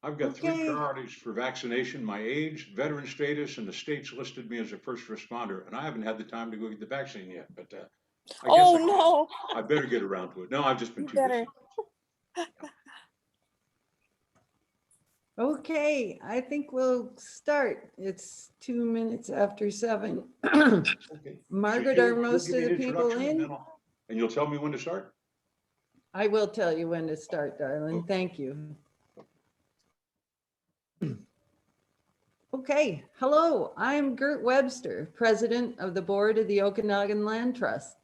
I've got three Okay. priorities for vaccination: my age, veteran status, and the state's listed me as a first responder. And I haven't had the time to go get the vaccine yet, but I guess Oh no, I better get around to it. No, I've just been you too busy. better. Okay, I think we'll start. It's 2 minutes after 7. Okay. So Margaret, are you'll most give me of an the people introduction in? and you'll tell me when to start? I will tell you when to start, darling. Okay. Thank you. Okay, hello, I'm Gert Webster, President of the Board of the Okanogan Land Trust.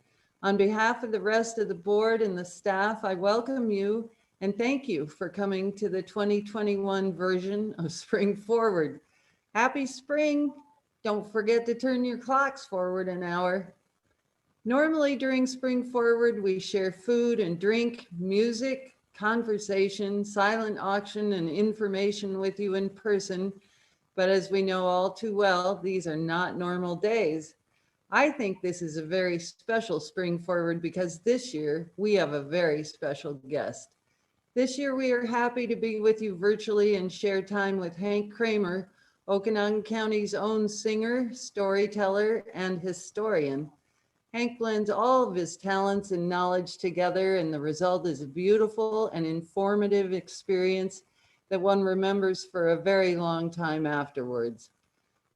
On behalf of the rest of the board and the staff, I welcome you and thank you for coming to the 2021 version of Spring Forward. Happy spring. Don't forget to turn your clocks forward an hour. Normally during Spring Forward, we share food and drink, music, conversation, silent auction, and information with you in person. But as we know all too well, these are not normal days. I think this is a very special Spring Forward because this year we have a very special guest. This year we are happy to be with you virtually and share time with Hank Cramer, Okanogan County's own singer, storyteller, and historian. Hank blends all of his talents and knowledge together, and the result is a beautiful and informative experience that one remembers for a very long time afterwards.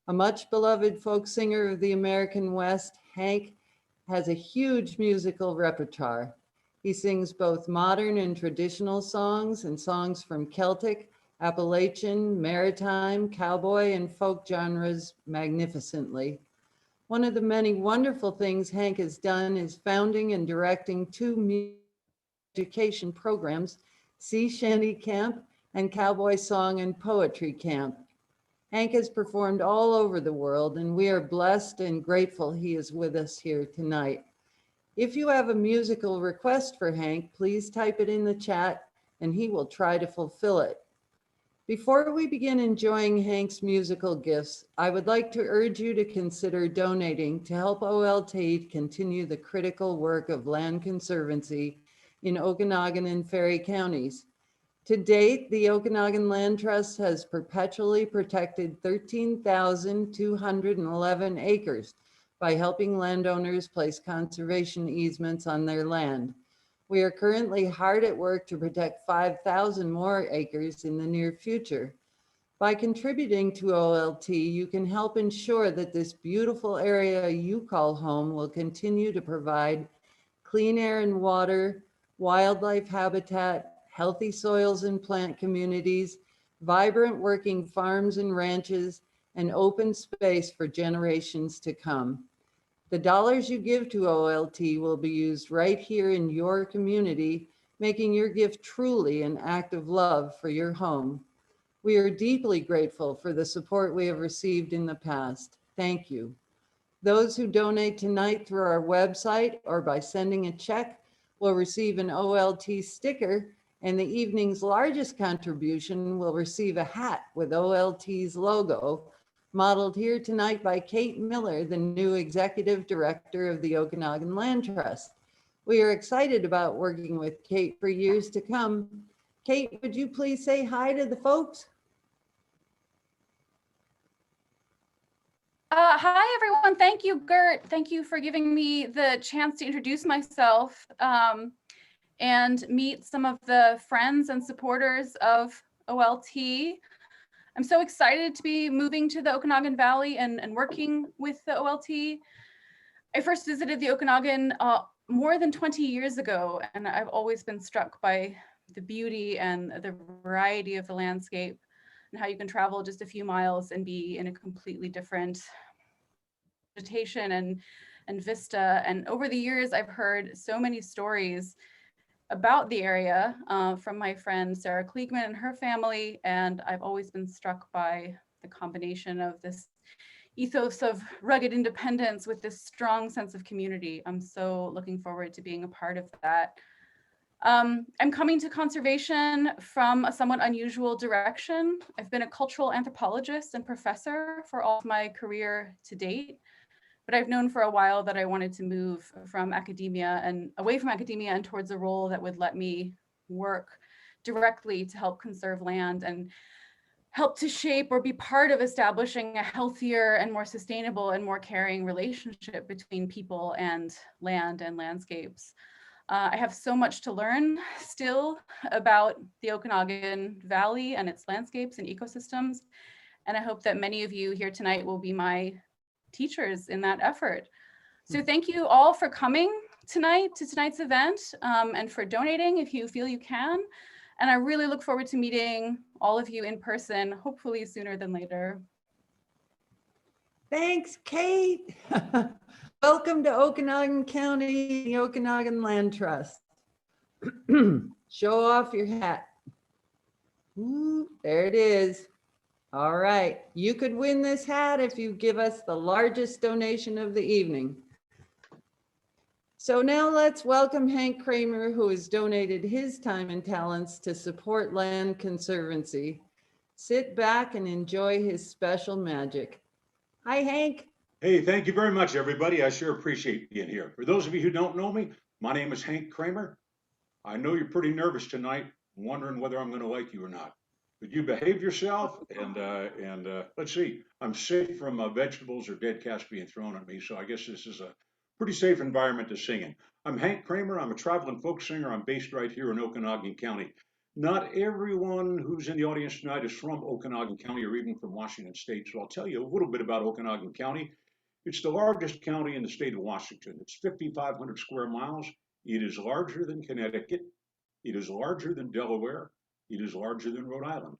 A much beloved folk singer of the American West, Hank has a huge musical repertoire. He sings both modern and traditional songs and songs from Celtic, Appalachian, maritime, cowboy, and folk genres magnificently. One of the many wonderful things Hank has done is founding and directing two education programs, Sea Shanty Camp and Cowboy Song and Poetry Camp. Hank has performed all over the world, and we are blessed and grateful he is with us here tonight. If you have a musical request for Hank, please type it in the chat and he will try to fulfill it. Before we begin enjoying Hank's musical gifts, I would like to urge you to consider donating to help OLT continue the critical work of land conservancy in Okanogan and Ferry counties. To date, the Okanogan Land Trust has perpetually protected 13,211 acres by helping landowners place conservation easements on their land. We are currently hard at work to protect 5,000 more acres in the near future. By contributing to OLT, you can help ensure that this beautiful area you call home will continue to provide clean air and water, wildlife habitat, healthy soils and plant communities, vibrant working farms and ranches, and open space for generations to come. The dollars you give to OLT will be used right here in your community, making your gift truly an act of love for your home. We are deeply grateful for the support we have received in the past. Thank you. Those who donate tonight through our website or by sending a check will receive an OLT sticker, and the evening's largest contribution will receive a hat with OLT's logo, modeled here tonight by Kate Miller, the new executive director of the Okanogan Land Trust. We are excited about working with Kate for years to come. Kate, would you please say hi to the folks? Hi, everyone. Thank you, Gert. Thank you for giving me the chance to introduce myself and meet some of the friends and supporters of OLT. I'm so excited to be moving to the Okanogan Valley and working with the OLT. I first visited the Okanogan more than 20 years ago, and I've always been struck by the beauty and the variety of the landscape and how you can travel just a few miles and be in a completely different vegetation and vista. And over the years, I've heard so many stories about the area from my friend Sarah Kliegman and her family, and I've always been struck by the combination of this ethos of rugged independence with this strong sense of community. I'm so looking forward to being a part of that. I'm coming to conservation from a somewhat unusual direction. I've been a cultural anthropologist and professor for all of my career to date, but I've known for a while that I wanted to move from academia and away from academia and towards a role that would let me work directly to help conserve land and help to shape or be part of establishing a healthier and more sustainable and more caring relationship between people and land and landscapes. I have so much to learn still about the Okanogan Valley and its landscapes and ecosystems. And I hope that many of you here tonight will be my teachers in that effort. So thank you all for coming tonight to tonight's event and for donating if you feel you can. And I really look forward to meeting all of you in person, hopefully sooner than later. Thanks, Kate. Welcome to Okanogan County, the Okanogan Land Trust. Show off your hat. Ooh, there it is. All right, you could win this hat if you give us the largest donation of the evening. So now let's welcome Hank Cramer, who has donated his time and talents to support land conservancy. Sit back and enjoy his special magic. Hi, Hank. Hey, thank you very much, everybody. I sure appreciate being here. For those of you who don't know me, my name is Hank Cramer. I know you're pretty nervous tonight, wondering whether I'm going to like you or not. But you behave yourself, and let's see. I'm safe from vegetables or dead cats being thrown at me, so I guess this is a pretty safe environment to sing in. I'm Hank Cramer. I'm a traveling folk singer. I'm based right here in Okanogan County. Not everyone who's in the audience tonight is from Okanogan County or even from Washington State, so I'll tell you a little bit about Okanogan County. It's the largest county in the state of Washington. It's 5,500 square miles. It is larger than Connecticut. It is larger than Delaware. It is larger than Rhode Island.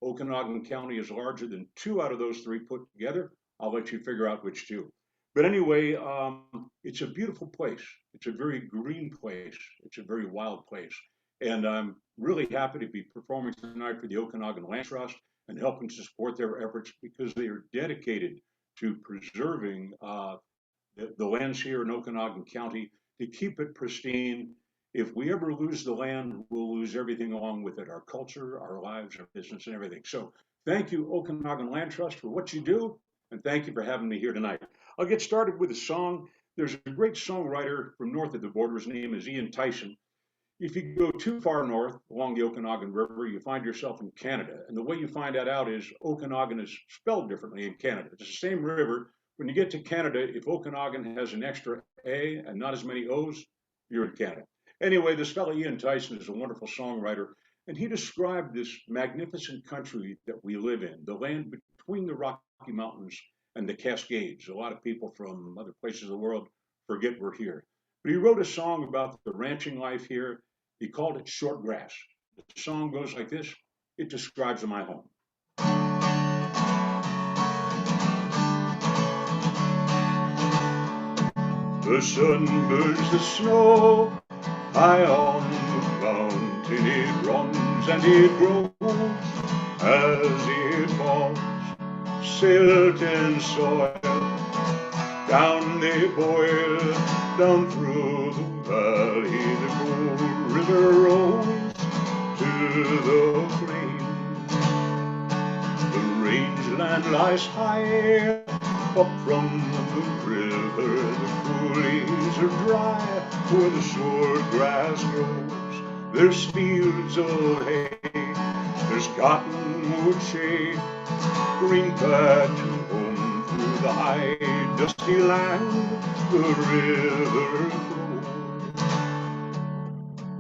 Okanogan County is larger than 2 out of those 3 put together. I'll let you figure out which 2. But anyway, it's a beautiful place. It's a very green place. It's a very wild place. And I'm really happy to be performing tonight for the Okanogan Land Trust and helping to support their efforts because they are dedicated to preserving the lands here in Okanogan County to keep it pristine. If we ever lose the land, we'll lose everything along with it, our culture, our lives, our business, and everything. So thank you, Okanogan Land Trust, for what you do, and thank you for having me here tonight. I'll get started with a song. There's a great songwriter from north of the border. His name is Ian Tyson. If you go too far north along the Okanogan River, you find yourself in Canada. And the way you find that out is Okanogan is spelled differently in Canada. It's the same river. When you get to Canada, if Okanogan has an extra A and not as many O's, you're in Canada. Anyway, this fellow Ian Tyson is a wonderful songwriter, and he described this magnificent country that we live in, the land between the Rocky Mountains and the Cascades. A lot of people from other places of the world forget we're here. But he wrote a song about the ranching life here. He called it Short Grass. The song goes like this. It describes my home. The sun burns the snow high on the mountain. It runs and it grows as it falls. Silt and soil, down they boil, down through the valley the cold river rolls to the plain. The rangeland lies high, up from the river the coulees are dry, where the short grass grows. There's fields of hay, there's cottonwood shade, green patch of home through the high dusty land the river flows.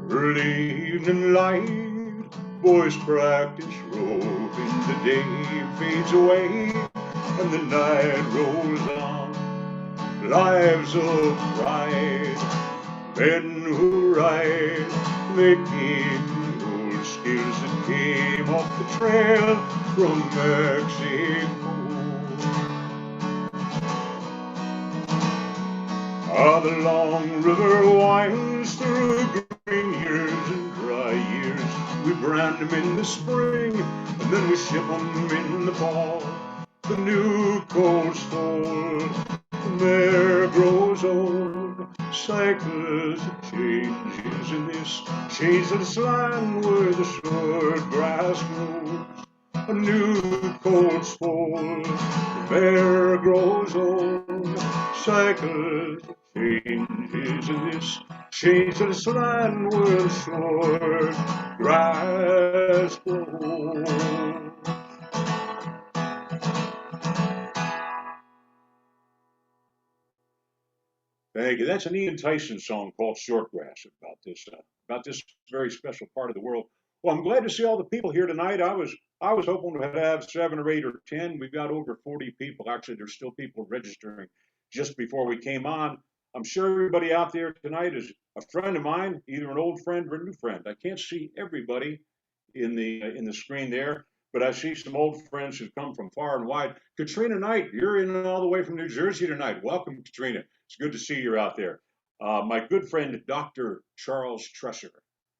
Early evening light, boys practice roving, the day fades away and the night rolls on. Lives of pride, men who ride, they keep the old skills that came off the trail from Mexico. The long river winds through green years and dry years. We brand them in the spring, and then we ship them in the fall. The new coals fold, the mare grows old. Cycles of changes in this changeless land where the short grass grows. A new coals fold, the mare grows old. Cycles of changes in this changeless land will short grass grow. Thank you. That's an Ian Tyson song called Shortgrass about this very special part of the world. Well, I'm glad to see all the people here tonight. I was hoping to have 7 or 8 or 10. We've got over 40 people. Actually, there's still people registering just before we came on. I'm sure everybody out there tonight is a friend of mine, either an old friend or a new friend. I can't see everybody in the screen there, but I see some old friends who've come from far and wide. Katrina Knight, you're in all the way from New Jersey tonight. Welcome, Katrina. It's good to see you out there. My good friend, Dr. Charles Tresser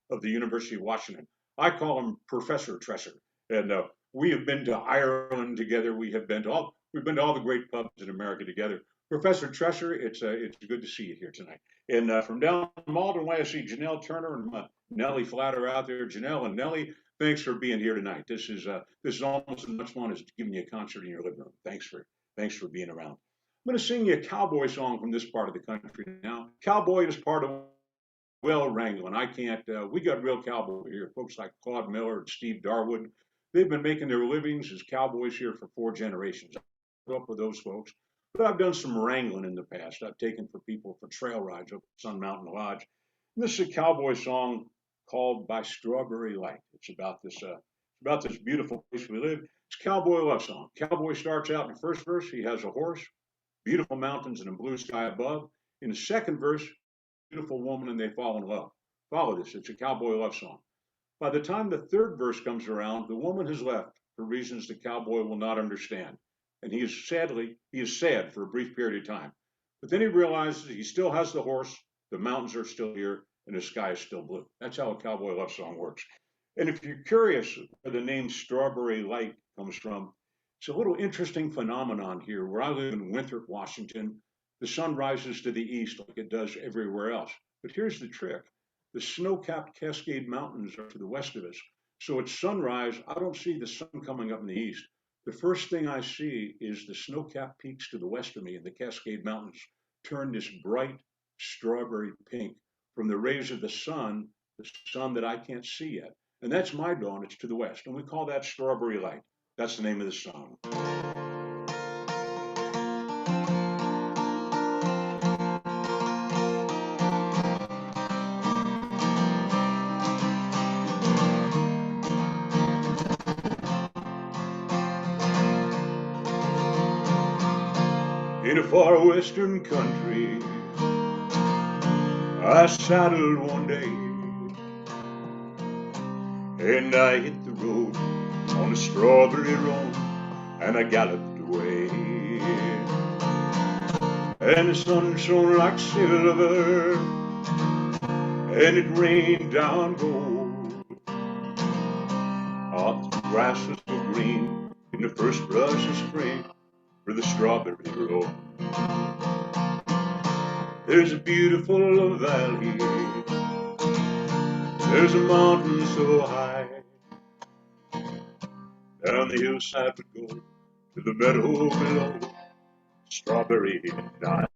of the University of Washington. I call him Professor Tresser. And we have been to Ireland together. We've been to all the great pubs in America together. Professor Tresser, it's good to see you here tonight. And from down Malden Way, I see Janelle Turner and Nellie Flatter out there. Janelle and Nellie, thanks for being here tonight. This is almost as much fun as giving you a concert in your living room. Thanks for being around. I'm going to sing you a cowboy song from this part of the country now. Cowboy is part of well wrangling. I can't, we got real cowboy here. Folks like Claude Miller and Steve Darwood. They've been making their livings as cowboys here for 4 generations. I grew up with those folks. But I've done some wrangling in the past. I've taken for people for trail rides up Sun Mountain Lodge. And this is a cowboy song called By Strawberry Light. It's about this beautiful place we live. It's a cowboy love song. Cowboy starts out in the first verse. He has a horse, beautiful mountains and a blue sky above. In the second verse, beautiful woman and they fall in love. Follow this. It's a cowboy love song. By the time the third verse comes around, the woman has left for reasons the cowboy will not understand. And he is sad for a brief period of time. But then he realizes he still has the horse, the mountains are still here, and the sky is still blue. That's how a cowboy love song works. And if you're curious where the name Strawberry Light comes from, it's a little interesting phenomenon here. Where I live in Winthrop, Washington, the sun rises to the east like it does everywhere else. But here's the trick. The snow-capped Cascade Mountains are to the west of us. So at sunrise, I don't see the sun coming up in the east. The first thing I see is the snow-capped peaks to the west of me, and the Cascade Mountains turn this bright strawberry pink from the rays of the sun that I can't see yet. And that's my dawn, it's to the west. And we call that Strawberry Light. That's the name of the song. In a far western country, I saddled one day, and I hit the road on a strawberry road, and I galloped away. And the sun shone like silver, and it rained down gold. Oh, the grass was so green in the first blush of spring for the strawberry road. There's a beautiful valley, there's a mountain so high. Down the hillside we go to the meadow below, strawberry night.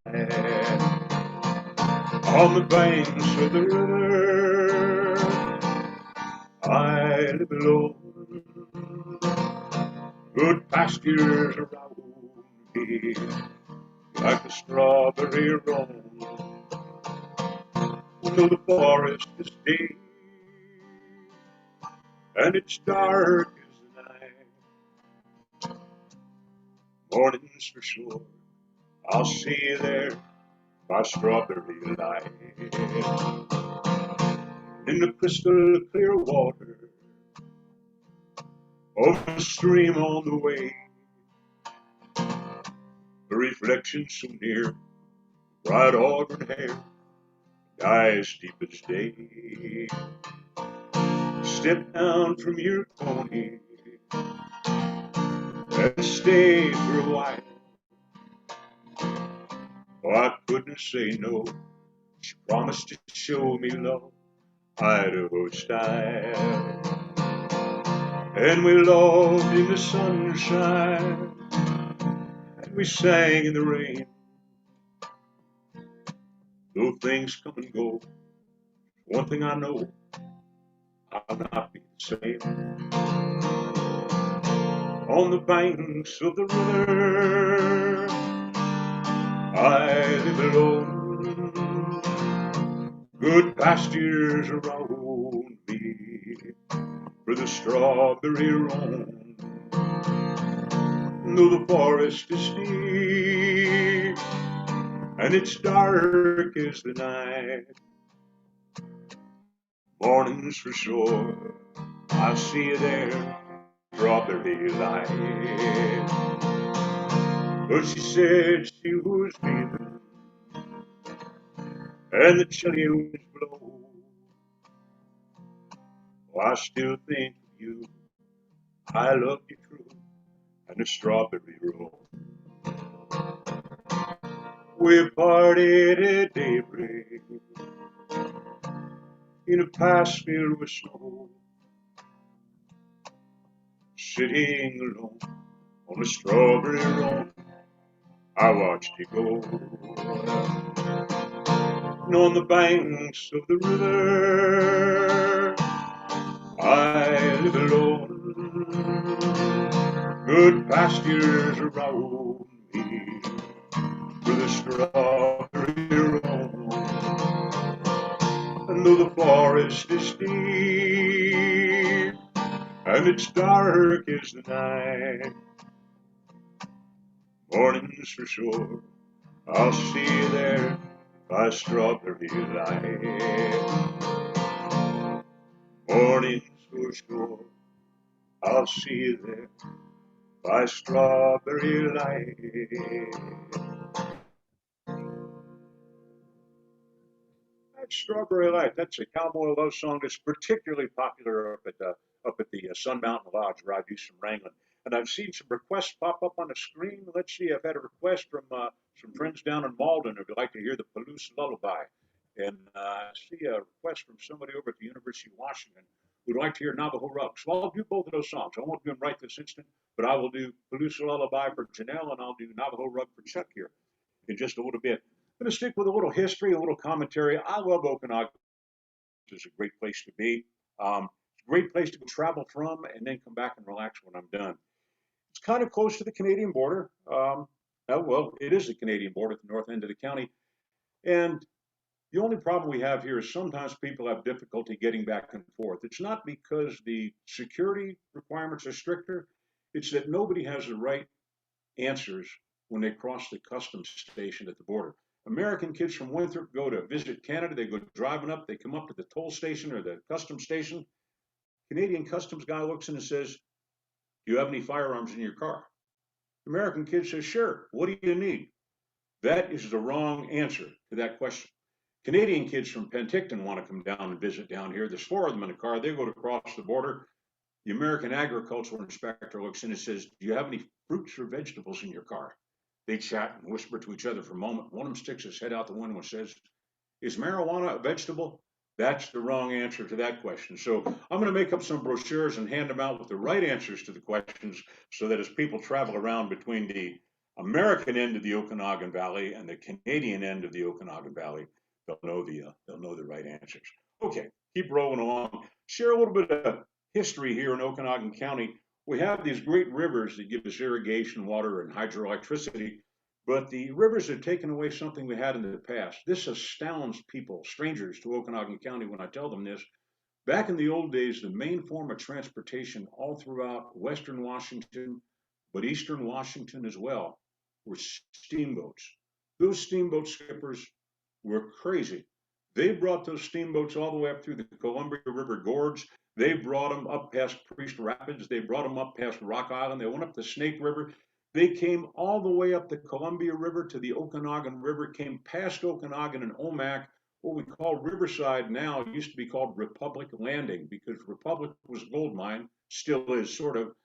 On the banks of the river, I live alone. Good pastures around me, like a strawberry road. Though the forest is deep and it's dark as the night, mornings for sure I'll see you there by strawberry light. In the crystal clear water of the stream on the way, the reflection so near, bright auburn hair, eyes deep as day. Step down from your pony and stay for a while. Oh, I couldn't say no. She promised to show me love, Idaho style. And we loved in the sunshine, and we sang in the rain. Though things come and go, one thing I know, I'll not be the same. On the banks of the river, I live alone. Good pastures around me, for the strawberry roam. Though the forest is deep, and it's dark as the night, mornings for sure, I'll see you there, strawberry light. But she said she was leaving, and the chilly winds blow. Oh, I still think of you, I love you true, and the strawberry roll. We parted at daybreak in a pass filled with snow, sitting alone on the strawberry road. I watched you go. And on the banks of the river, I live alone. Good pastures around me, with a strawberry roam. And though the forest is deep, and it's dark as the night, mornings for sure, I'll see you there by strawberry light. Mornings for sure, I'll see you there by strawberry light. That's Strawberry Light. That's a cowboy love song that's particularly popular up at the Sun Mountain Lodge where I do some wrangling. And I've seen some requests pop up on the screen. Let's see, I've had a request from some friends down in Malden who'd like to hear the Palouse Lullaby. And I see a request from somebody over at the University of Washington who'd like to hear Navajo Rug. So I'll do both of those songs. I won't do them right this instant, but I will do Palouse Lullaby for Janelle and I'll do Navajo Rug for Chuck here in just a little bit. I'm going to stick with a little history, a little commentary. I love Okanogan. It's a great place to be. It's a great place to go travel from and then come back and relax when I'm done. It's kind of close to the Canadian border. Well, it is the Canadian border at the north end of the county. And the only problem we have here is sometimes people have difficulty getting back and forth. It's not because the security requirements are stricter. It's that nobody has the right answers when they cross the customs station at the border. American kids from Winthrop go to visit Canada. They go driving up. They come up to the toll station or the customs station. Canadian customs guy looks in and says, "Do you have any firearms in your car?" American kid says, "Sure. What do you need?" That is the wrong answer to that question. Canadian kids from Penticton want to come down and visit down here. There's four of them in a car. They go to cross the border. The American agricultural inspector looks in and says, "Do you have any fruits or vegetables in your car?" They chat and whisper to each other for a moment. One of them sticks his head out the window and says, "Is marijuana a vegetable?" That's the wrong answer to that question. So I'm going to make up some brochures and hand them out with the right answers to the questions so that as people travel around between the American end of the Okanogan Valley and the Canadian end of the Okanogan Valley, they'll know the right answers. Okay, keep rolling along. Share a little bit of history here in Okanogan County. We have these great rivers that give us irrigation, water, and hydroelectricity, but the rivers have taken away something we had in the past. This astounds people, strangers to Okanogan County when I tell them this. Back in the old days, the main form of transportation all throughout Western Washington, but Eastern Washington as well, were steamboats. Those steamboat skippers were crazy. They brought those steamboats all the way up through the Columbia River Gorge. They brought them up past Priest Rapids. They brought them up past Rock Island. They went up the Snake River. They came all the way up the Columbia River to the Okanogan River, came past Okanogan and Omak. What we call Riverside now used to be called Republic Landing because Republic was a gold mine, still is sort of,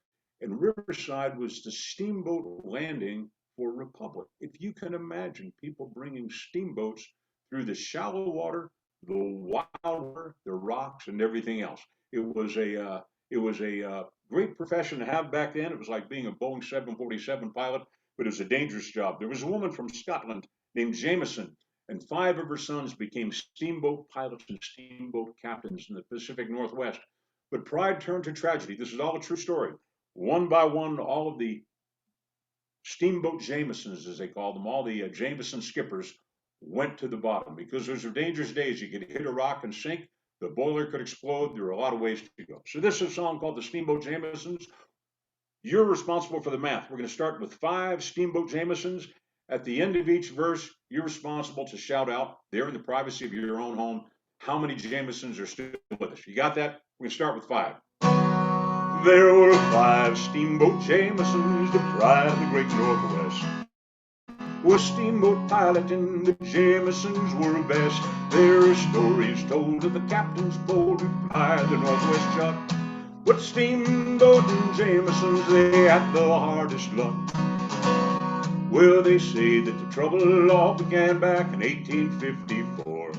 and Riverside was the steamboat landing for Republic. If you can imagine people bringing steamboats through the shallow water, the wild water, the rocks, and everything else. It was a great profession to have back then. It was like being a Boeing 747 pilot, but it was a dangerous job. There was a woman from Scotland named Jameson, and 5 of her sons became steamboat pilots and steamboat captains in the Pacific Northwest. But pride turned to tragedy. This is all a true story. One by one, all of the steamboat Jamesons, as they call them, all the Jameson skippers went to the bottom because those are dangerous days. You could hit a rock and sink. The boiler could explode. There are a lot of ways to go. So this is a song called the Steamboat Jamesons. You're responsible for the math. We're going to start with 5 Steamboat Jamesons. At the end of each verse, you're responsible to shout out there in the privacy of your own home how many Jamesons are still with us. You got that? We're going to start with 5. There were 5 Steamboat Jamesons, the pride of the great Northwest. Was steamboat piloting, the Jamesons were best. There are stories told of the captain's bold reply, the Northwest shot. But steamboat and Jamesons, they had the hardest luck. Well, they say that the trouble all began back in 1854,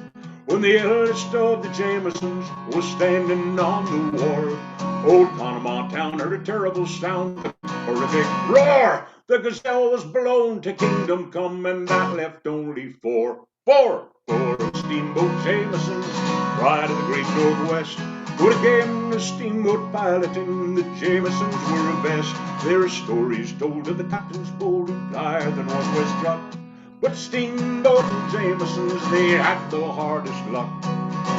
when the eldest of the Jamesons was standing on the wharf. Old Okanogan town heard a terrible sound, a horrific roar. The Gazelle was blown to kingdom come, and that left only 4 Steamboat Jamesons, pride of the great Northwest. When it came to steamboat piloting, the Jamesons were best. There are stories told of the captain's bold reply, the Northwest dropped. But steamboat and Jamesons, they had the hardest luck.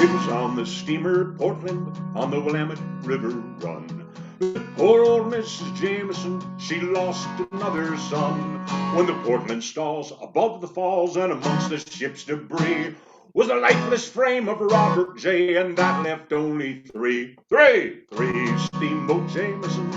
It was on the steamer Portland, on the Willamette River run. Poor old Mrs. Jameson, she lost another son. When the Portland stalls above the falls and amongst the ship's debris was the lifeless frame of Robert J., and that left only 3 Steamboat Jamesons,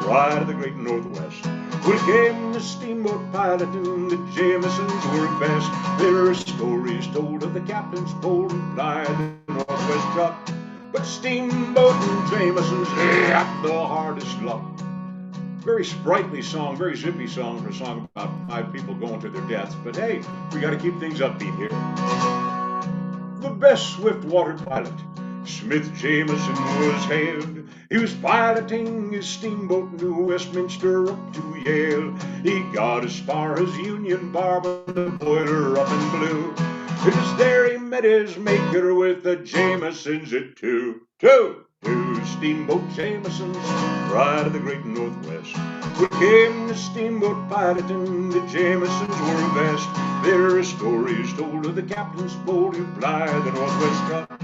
pride of the great Northwest. When it came to steamboat piloting, the Jamesons were best. There are stories told of the captain's bold reply, the Northwest dropped. But steamboat and Jamesons, they had the hardest luck. Very sprightly song, very zippy song for a song about 5 people going to their deaths. But hey, we got to keep things upbeat here. The best swift-water pilot, Smith Jameson, was hailed. He was piloting his steamboat New Westminster up to Yale. He got as far as Union Bar, but the boiler up and blew. It was there he met his maker with the Jamesons at 2 Steamboat Jamesons, pride of the great Northwest. When it came to steamboat piloting, the Jamesons were best. There are stories told of the captain's bold reply, the Northwest got.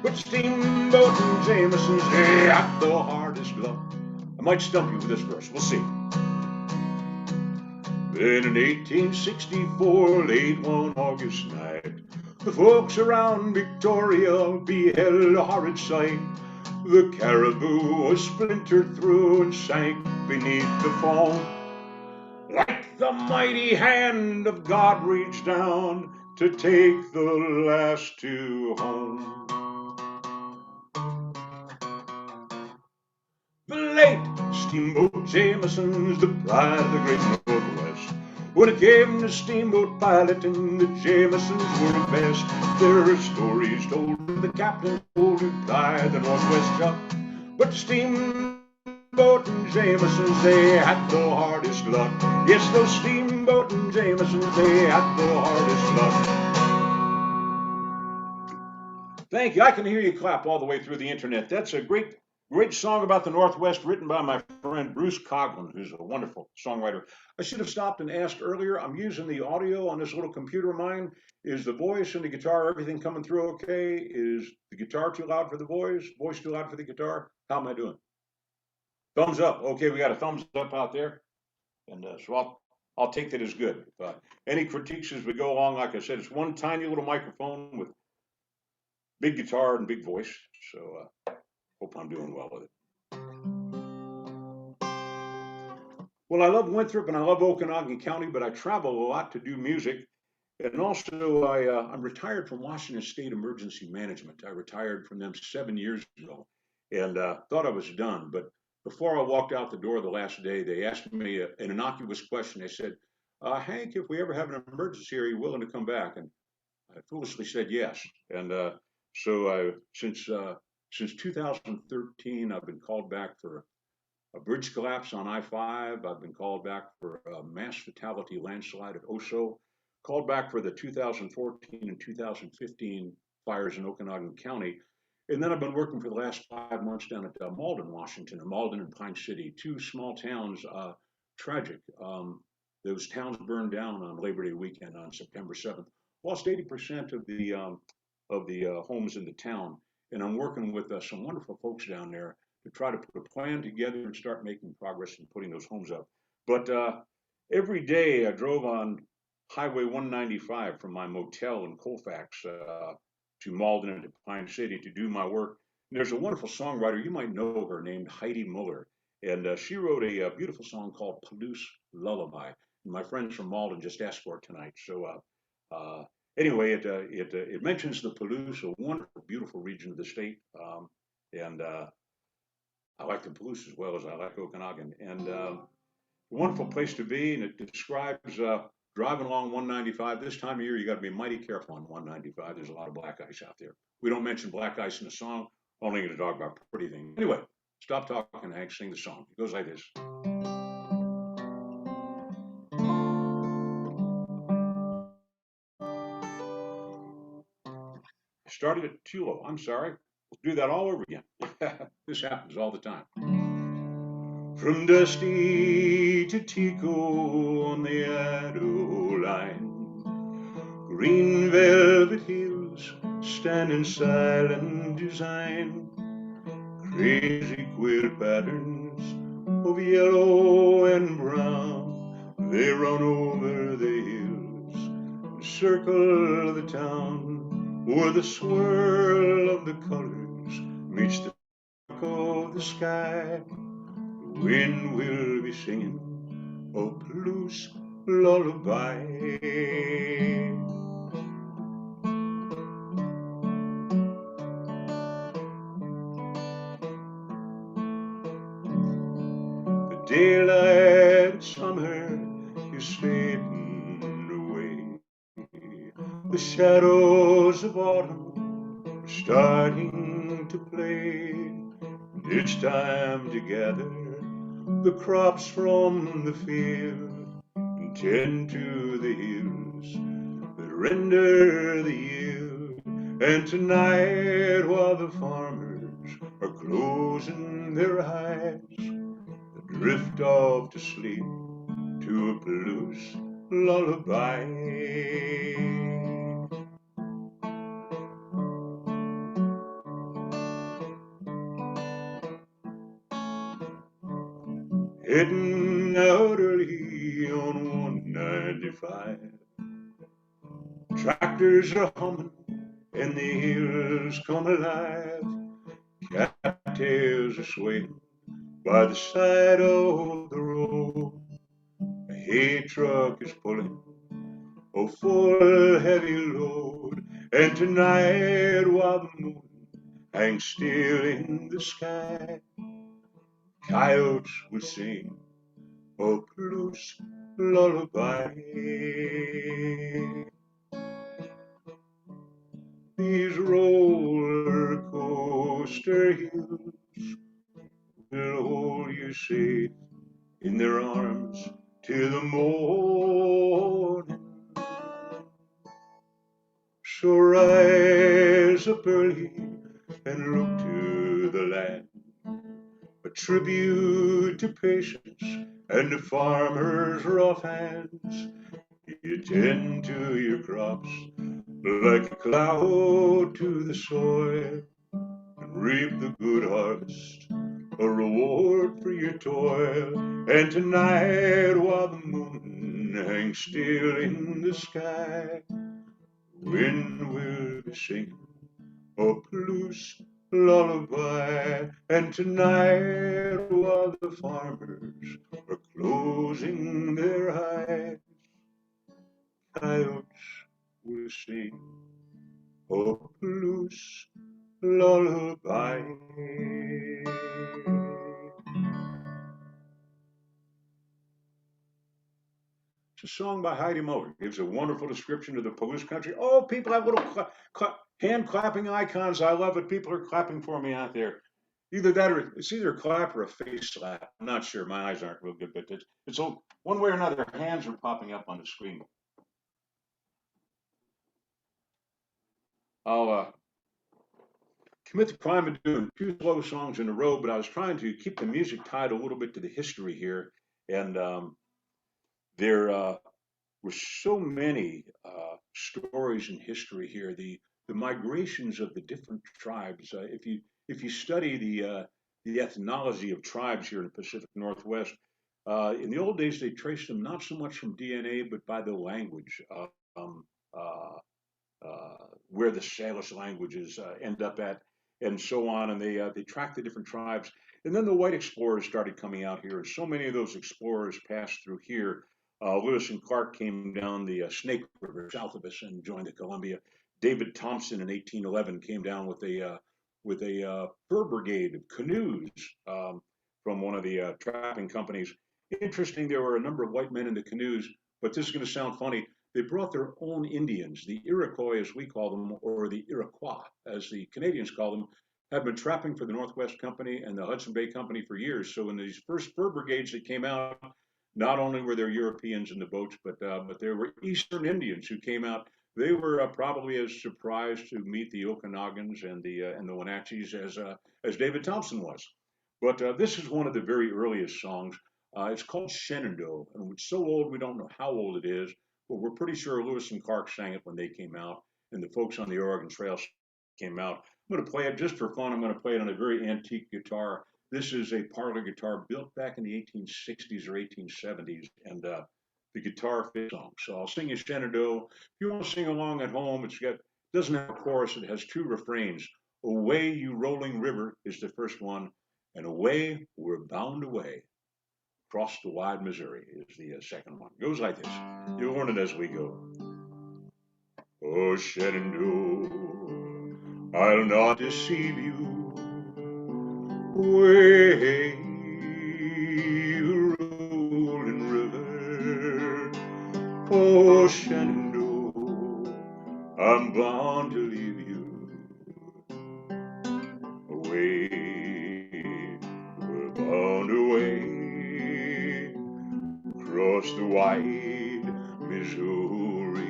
But steamboat and Jamesons, they had the hardest luck. I might stump you with this verse. We'll see. Then in 1864, late one August night, the folks around Victoria beheld a horrid sight. The Caribou was splintered through and sank beneath the foam. Like the mighty hand of God reached down to take the last 2 home. The late Steamboat Jamesons, the pride of the great Northwest. When it came to steamboat piloting, the Jamesons were the best. There are stories told of the captain's bold reply, the Northwest shot. But steamboat and Jamesons, they had the hardest luck. Yes, those steamboat and Jamesons, they had the hardest luck. Thank you. I can hear you clap all the way through the internet. That's a great song about the Northwest, written by my friend Bruce Coughlin, who's a wonderful songwriter. I should have stopped and asked earlier. I'm using the audio on this little computer of mine. Is the voice and the guitar, everything coming through okay? Is the guitar too loud for the voice? Voice too loud for the guitar? How am I doing? Thumbs up. Okay, we got a thumbs up out there. And so I'll take that as good. Any critiques as we go along, like I said, it's one tiny little microphone with big guitar and big voice. So hope I'm doing well with it. Well, I love Winthrop and I love Okanogan County, but I travel a lot to do music. And also, I'm retired from Washington State Emergency Management. I retired from them 7 years ago and thought I was done. But before I walked out the door the last day, they asked me an innocuous question. They said, Hank, if we ever have an emergency, are you willing to come back? And I foolishly said yes. And so since 2013, I've been called back for a bridge collapse on I-5. I've been called back for a mass fatality landslide at Oso. called back for the 2014 and 2015 fires in Okanogan County. And then I've been working for the last 5 months down at Malden, Washington, and Malden and Pine City, two small towns. Tragic. Those towns burned down on Labor Day weekend on September 7th. Lost 80% of the homes in the town. And I'm working with some wonderful folks down there to try to put a plan together and start making progress in putting those homes up. But every day I drove on Highway 195 from my motel in Colfax to Malden and to Pine City to do my work. And there's a wonderful songwriter, you might know her, named Heidi Muller. And she wrote a beautiful song called Palouse Lullaby. And my friends from Malden just asked for it tonight. So anyway, it mentions the Palouse, a wonderful, beautiful region of the state. And I like the Palouse as well as I like Okanogan. And a wonderful place to be. And it describes driving along 195. This time of year, you got to be mighty careful on 195. There's a lot of black ice out there. We don't mention black ice in the song, only going to talk about pretty things. Anyway, stop talking, Hank, sing the song. It goes like this. Started at too low. I'm sorry. We'll do that all over again. This happens all the time. From Dusty to Tico on the Addo line, green velvet hills stand in silent design, crazy quilt patterns of yellow and brown, they run over the hills and circle the town, where the swirl of the colors meets the dark of the sky. The wind will be singing a Palouse lullaby. The daylight of summer is fading away. The shadows of autumn are starting to play. It's time to gather the crops from the field and tend to the hills that render the yield. And tonight, while the farmers are closing their eyes, they drift off to sleep to a Palouse lullaby. Heading out early on 195, tractors are humming and the hills come alive. Cattails are swaying by the side of the road. A hay truck is pulling a full heavy load. And tonight, while the moon hangs still in the sky, coyotes will sing a Palouse lullaby. These roller coaster hills will hold you safe in their arms till the morning. So rise up early and look to the land, a tribute to patience and the farmer's rough hands. You tend to your crops like a cloud to the soil, and reap the good harvest, a reward for your toil. And tonight, while the moon hangs still in the sky, the wind will be singing a Palouse lullaby. And tonight, while the farmers are closing their eyes, coyotes will sing a Palouse lullaby. It's a song by Heidi Muller. It gives a wonderful description of the Palouse country. Oh, people have little hand clapping icons. I love it. People are clapping for me out there. Either that or it's either a clap or a face slap. I'm not sure. My eyes aren't real good, but it's one way or another. Hands are popping up on the screen. I'll commit the crime of doing two slow songs in a row, but I was trying to keep the music tied a little bit to the history here. And there were so many stories in history here. The migrations of the different tribes. If you study the ethnology of tribes here in the Pacific Northwest, in the old days they traced them not so much from DNA but by the language. Um, uh, where the Salish languages end up at, and so on. And they tracked the different tribes. And then the white explorers started coming out here, and so many of those explorers passed through here. Lewis and Clark came down the Snake River south of us and joined the Columbia. David Thompson in 1811 came down with a fur brigade of canoes from one of the trapping companies. Interesting, there were a number of white men in the canoes, but this is going to sound funny. They brought their own Indians, the Iroquois as we call them, or the Iroquois as the Canadians call them, have been trapping for the Northwest Company and the Hudson Bay Company for years. So in these first fur brigades that came out, not only were there Europeans in the boats, but there were Eastern Indians who came out. They were probably as surprised to meet the Okanogans and the Wenatchees as David Thompson was. But this is one of the very earliest songs. It's called Shenandoah, and it's so old we don't know how old it is, but we're pretty sure Lewis and Clark sang it when they came out, and the folks on the Oregon Trail came out. I'm going to play it just for fun. I'm going to play it on a very antique guitar. This is a parlor guitar built back in the 1860s or 1870s, and the guitar fits song. So I'll sing you Shenandoah. If you want to sing along at home, doesn't have a chorus. It has two refrains. Away, you rolling river is the first one, and away, we're bound away. Across the wide Missouri is the second one. It goes like this. You'll learn it as we go. Oh, Shenandoah, I'll not deceive you. Way, you rolling river. Oh, Shenandoah, I'm bound to leave you. Away, we're bound away. Across the wide Missouri.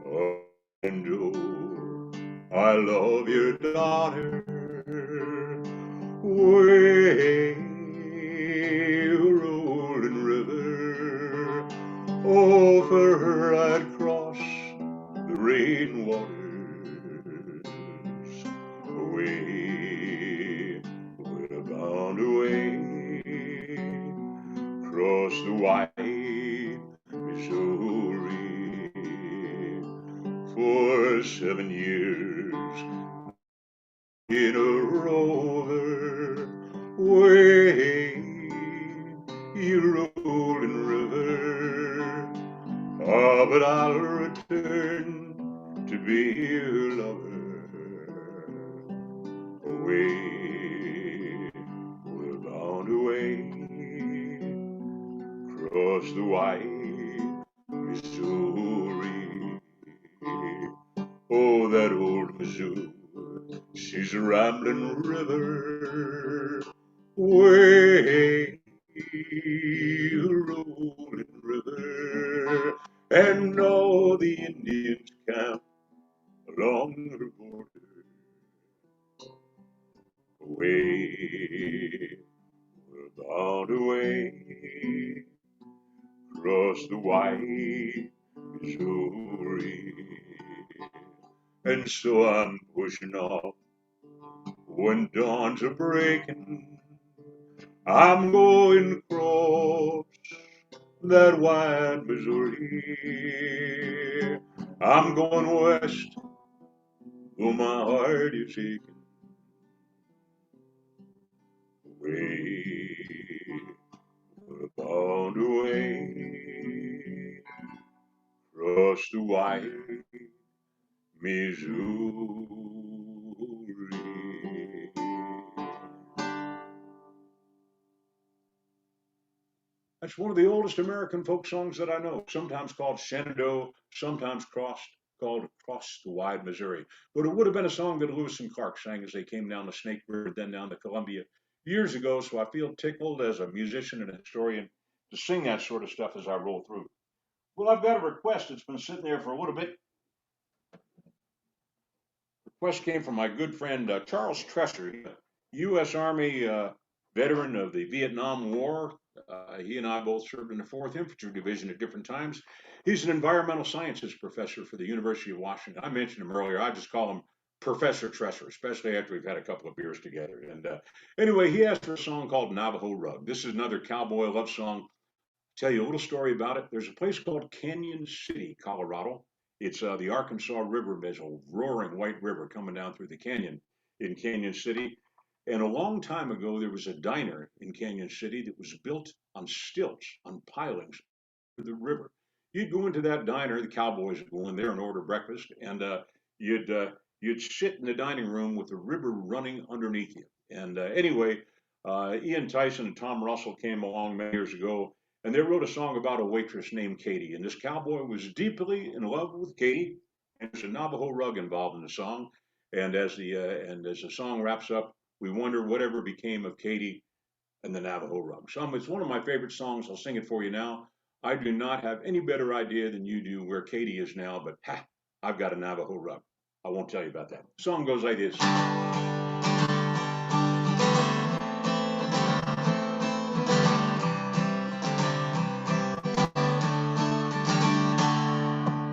Oh, and oh, I love your daughter. Way, rolling river. Oh, for her I'd cross the rain waters. Away, we're bound away. Across the wide Missouri. For 7 years in a rover, way, you rolling river. Ah, but I'll return to be your lover. Away, we're bound away. Across the wide Missouri. Oh, that old Missouri, she's a rambling river. Way, rolling river. And all the Indians camp along her border. Away, we're bound away. Across the wide Missouri. And so I'm pushing off when dawn's a breaking. I'm going across that wide Missouri. I'm going west, though my heart is aching. Away, we're bound away. Across the wide Missouri. That's one of the oldest American folk songs that I know, sometimes called Shenandoah, sometimes called Across the Wide Missouri. But it would have been a song that Lewis and Clark sang as they came down the Snake River, then down the Columbia years ago. So I feel tickled as a musician and a historian to sing that sort of stuff as I roll through. Well, I've got a request that's been sitting there for a little bit. Request came from my good friend Charles Tresser, U.S. Army veteran of the Vietnam War. He and I both served in the 4th Infantry Division at different times. He's an environmental sciences professor for the University of Washington. I mentioned him earlier. I just call him Professor Tresser, especially after we've had a couple of beers together. And anyway, he asked for a song called Navajo Rug. This is another cowboy love song. Tell you a little story about it. There's a place called Canyon City, Colorado. It's the Arkansas River. There's a roaring white river coming down through the canyon in Canyon City. And a long time ago, there was a diner in Canyon City that was built on stilts, on pilings to the river. You'd go into that diner, the cowboys would go in there and order breakfast, and you'd you'd sit in the dining room with the river running underneath you. And anyway, Ian Tyson and Tom Russell came along many years ago, and they wrote a song about a waitress named Katie. And this cowboy was deeply in love with Katie, and there's a Navajo rug involved in the song. And as the song wraps up, we wonder whatever became of Katie and the Navajo rug. So it's one of my favorite songs. I'll sing it for you now. I do not have any better idea than you do where Katie is now, but ha, I've got a Navajo rug. I won't tell you about that. The song goes like this.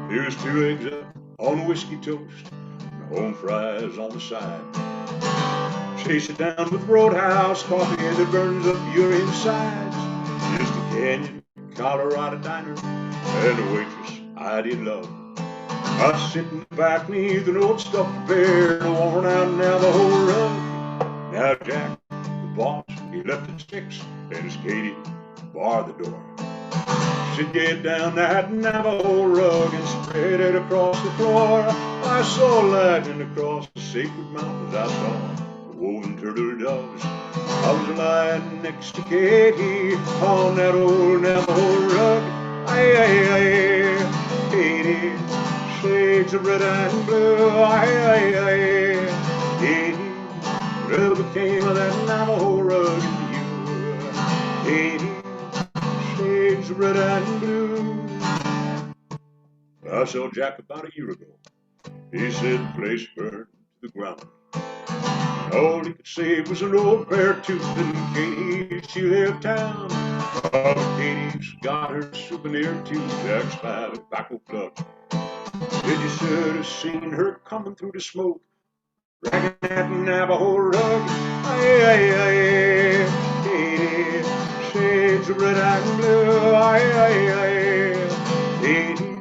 Here's 2 eggs up on whiskey toast, and home fries on the side. Chase it down with Roadhouse coffee that burns up your insides. Just a Canyon, Colorado diner, and a waitress I did love. I sit in the back beneath an old stuffed bear, and a worn out Navajo rug. Now Jack, the boss, he left at 6, and it's Katie, bar the door. She'd get down that Navajo rug and spread it across the floor. I saw lightning across the sacred mountains. I saw the woven turtle doves. I was lying next to Katie on that old Navajo rug. Aye, aye, aye, Katie, shades of red and blue. Aye, aye, aye, Katie, whatever became of that Navajo rug and you, Katie, shades of red and blue. I saw Jack about a year ago. He said the place burned to the ground. All he could say was an old bear tooth, and Katie, she left town. Oh, Katie's got her souvenir too, Jack's got a tobacco plug. Said you should have seen her coming through the smoke, dragging that Navajo rug. Aye, aye, aye, Katie, shades of red and blue. Aye, aye, aye, Katie,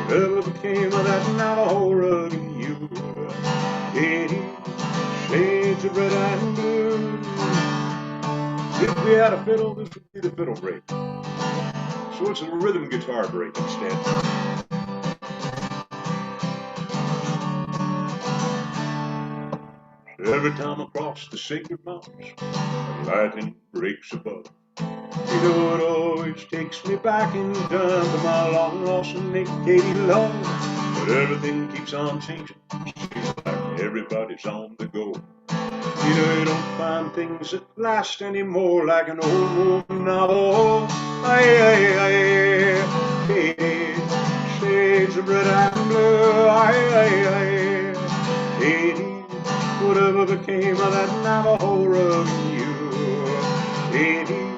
whatever became of that Navajo rug and you, Katie, shades of red and blue. If we had a fiddle, this would be the fiddle break. So it's a rhythm guitar break instead. Every time I cross the sacred mountains, lightning breaks above. You know it always takes me back in time to my long lost and Nick Katie love. But everything keeps on changing. Seems like everybody's on the go. You know you don't find things that last anymore like an old novel. Aye, aye, aye, Katie, shades of red and blue. Aye, aye, aye, Katie, whatever became of that Navajo rug and you, Katie,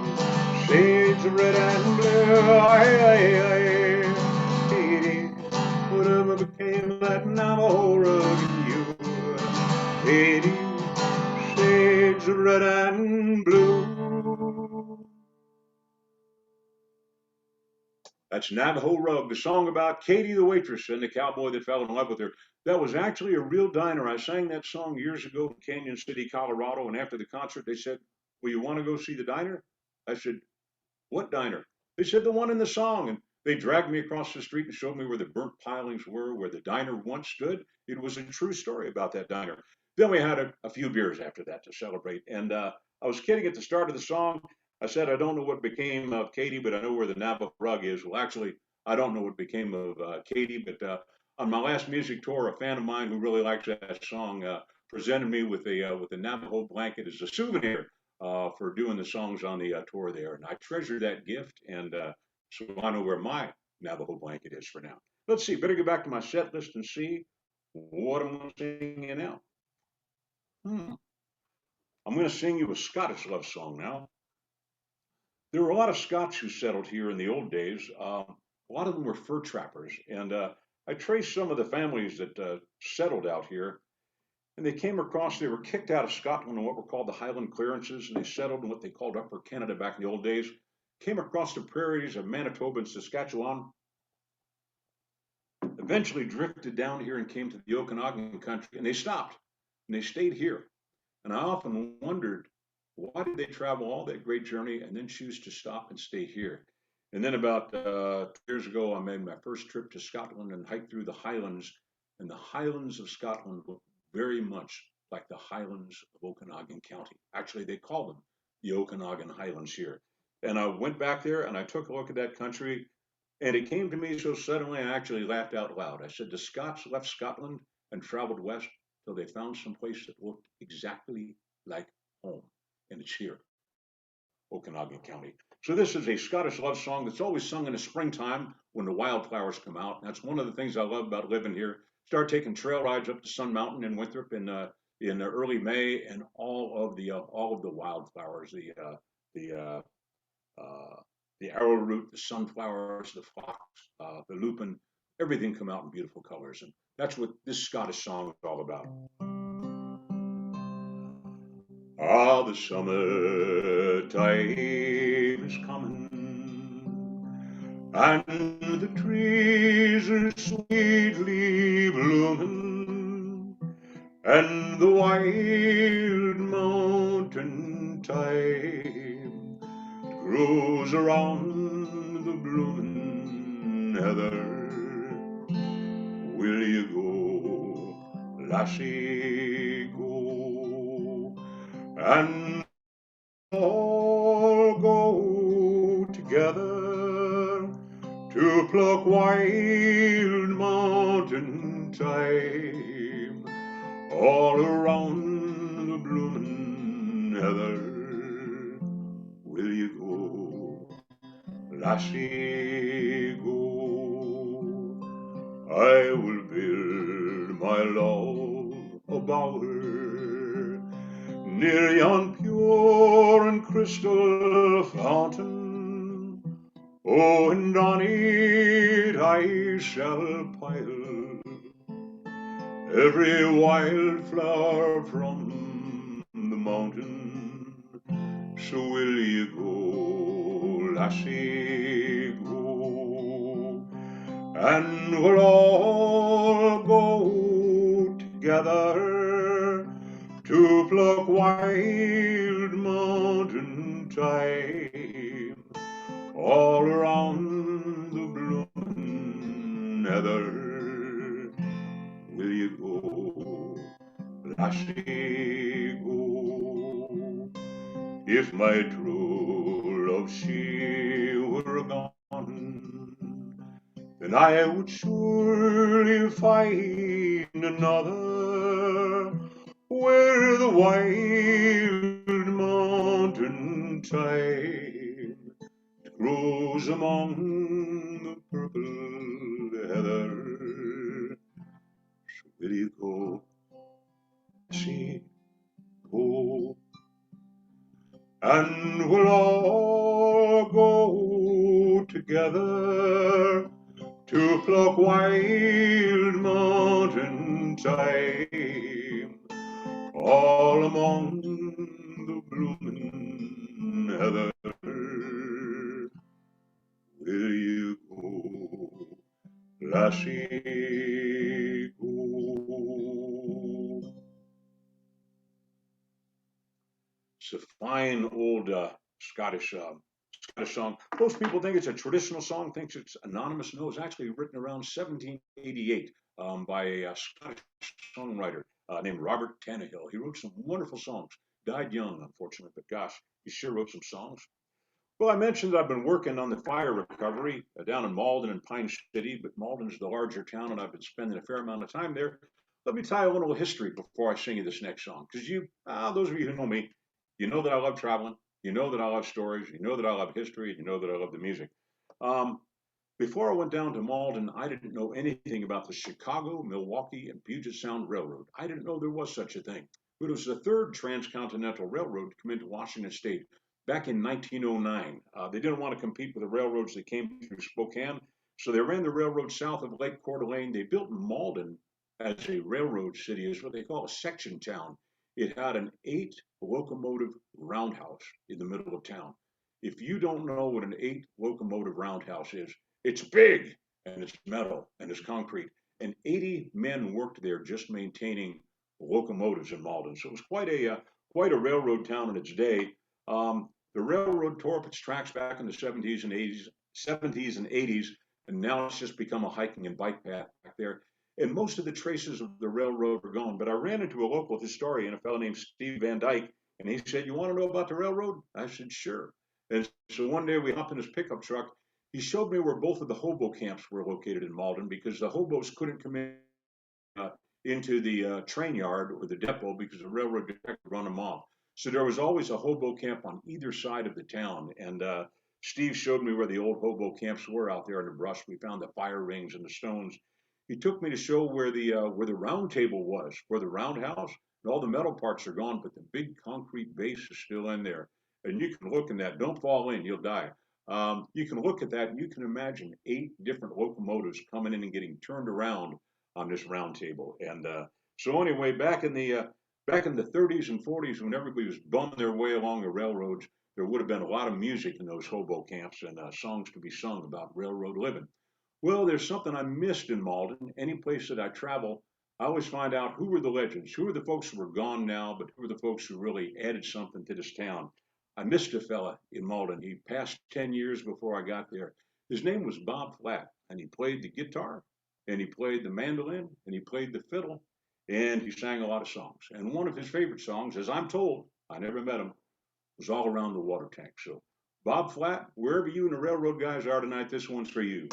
shades of red and blue. Aye, aye, aye, Katie, whatever became of that Navajo rug and you, Katie, shades of red and blue. That's Navajo Rug, the song about Katie the waitress and the cowboy that fell in love with her. That was actually a real diner. I sang that song years ago in Canyon City, Colorado, and after the concert they said, well, you want to go see the diner? I said, what diner? They said, the one in the song. And they dragged me across the street and showed me where the burnt pilings were, where the diner once stood. It was a true story about that diner. Then we had a few beers after that to celebrate. And I was kidding at the start of the song. I said, I don't know what became of Katie, but I know where the Navajo rug is. Well, actually, I don't know what became of Katie, but on my last music tour, a fan of mine who really likes that song presented me with a Navajo blanket as a souvenir for doing the songs on the tour there. And I treasure that gift, and so I know where my Navajo blanket is for now. Let's see, better get back to my set list and see what am I singing you now? I'm going to sing you a Scottish love song now. There were a lot of Scots who settled here in the old days. A lot of them were fur trappers, and I traced some of the families that settled out here. And they came across, they were kicked out of Scotland in what were called the Highland clearances, and they settled in what they called Upper Canada back in the old days. Came across the prairies of Manitoba and Saskatchewan, eventually drifted down here and came to the Okanogan country, and they stopped, and they stayed here. And I often wondered, why did they travel all that great journey and then choose to stop and stay here? And then about 2 years ago, I made my first trip to Scotland and hiked through the Highlands. And the Highlands of Scotland look very much like the Highlands of Okanogan County. Actually, they call them the Okanogan Highlands here. And I went back there and I took a look at that country. And it came to me so suddenly, I actually laughed out loud. I said, the Scots left Scotland and traveled west till they found some place that looked exactly like home. And it's here, Okanogan County. So this is a Scottish love song that's always sung in the springtime when the wildflowers come out. And that's one of the things I love about living here. Start taking trail rides up to Sun Mountain in Winthrop in the early May, and all of the wildflowers, the arrowroot, the sunflowers, the fox, the lupin, everything come out in beautiful colors. And that's what this Scottish song is all about. Ah, the summertime is coming, and the trees are sweetly blooming, and the wild mountain thyme grows around the blooming heather. Will you go, lassie, go, and all go together to pluck wild mountain thyme all around the bloomin' heather? Will you go, lassie, go? I will build my love a bower near yon pure and crystal fountain. Oh, and on it I shall pile every wildflower from the mountain. So will you go, lassie, go, and we'll all go together to pluck wild mountain thyme all around the bloomin' heather. Will you go, lassie, go? If my true love she were gone, then I would surely find another where the wild mountain thyme grows among the purple heather. So will you go, see, go, and we'll all go together to pluck wild mountain thyme all among the bloomin' heather. Will you go, lassie, go? It's a fine old Scottish song. Most people think it's a traditional song, thinks it's anonymous. No, it's actually written around 1788 by a Scottish songwriter named Robert Tannahill. He wrote some wonderful songs. Died young, unfortunately, but gosh, he sure wrote some songs. Well, I mentioned that I've been working on the fire recovery down in Malden and Pine City, but Malden's the larger town, and I've been spending a fair amount of time there. Let me tell you a little history before I sing you this next song, because those of you who know me, you know that I love traveling, you know that I love stories, you know that I love history, you know that I love the music. Um, Before I went down to Malden, I didn't know anything about the Chicago, Milwaukee, and Puget Sound Railroad. I didn't know there was such a thing. But it was the third transcontinental railroad to come into Washington State back in 1909. They didn't want to compete with the railroads that came through Spokane, so they ran the railroad south of Lake Coeur d'Alene. They built Malden as a railroad city, is what they call a section town. It had an 8 locomotive roundhouse in the middle of town. If you don't know what an 8 locomotive roundhouse is, it's big and it's metal and it's concrete. And 80 men worked there just maintaining locomotives in Malden. So it was quite a railroad town in its day. The railroad tore up its tracks back in the 70s and 80s, and now it's just become a hiking and bike path back there. And most of the traces of the railroad are gone. But I ran into a local historian, a fellow named Steve Van Dyke, and he said, "You want to know about the railroad?" I said, "Sure." And so one day we hopped in his pickup truck. He showed me where both of the hobo camps were located in Malden because the hobos couldn't come in into the train yard or the depot because the railroad could run them off. So there was always a hobo camp on either side of the town. And Steve showed me where the old hobo camps were out there in the brush. We found the fire rings and the stones. He took me to show where the round table was, where the roundhouse, and all the metal parts are gone, but the big concrete base is still in there. And you can look in that. Don't fall in, you'll die. You can look at that and you can imagine 8 different locomotives coming in and getting turned around on this round table. And so anyway, back in the 30s and 40s, when everybody was bumming their way along the railroads, there would have been a lot of music in those hobo camps and songs to be sung about railroad living. Well, there's something I missed in Malden. Any place that I travel, I always find out who were the legends, who are the folks who are gone now, but who are the folks who really added something to this town. I missed a fella in Malden. He passed 10 years before I got there. His name was Bob Flatt, and he played the guitar, and he played the mandolin, and he played the fiddle, and he sang a lot of songs. And one of his favorite songs, as I'm told, I never met him, was All Around the Water Tank. So, Bob Flatt, wherever you and the railroad guys are tonight, this one's for you.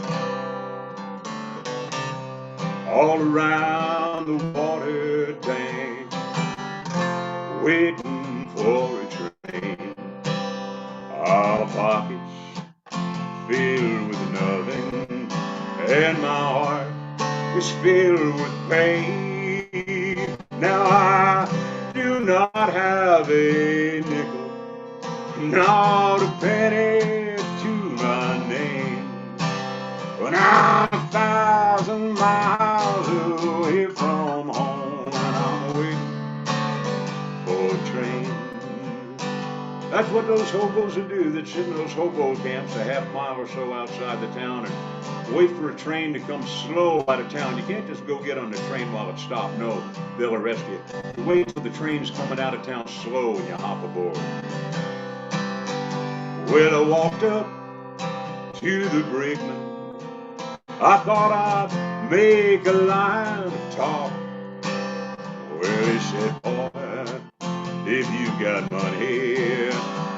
All around the water tank, waiting for a train. Our pockets filled with nothing, and my heart is filled with pain. Now I do not have a nickel, not a penny to my name. When I'm 1,000 miles away from home, and I'm waiting for a train. That's what those hobos would do. They'd sit in those hobo camps a half mile or so outside the town and wait for a train to come slow out of town. You can't just go get on the train while it's stopped. No, they'll arrest you. You wait until the train's coming out of town slow and you hop aboard. Well, I walked up to the brakeman. I thought I'd make a line of talk. Well, he said, "Boy, if you got money,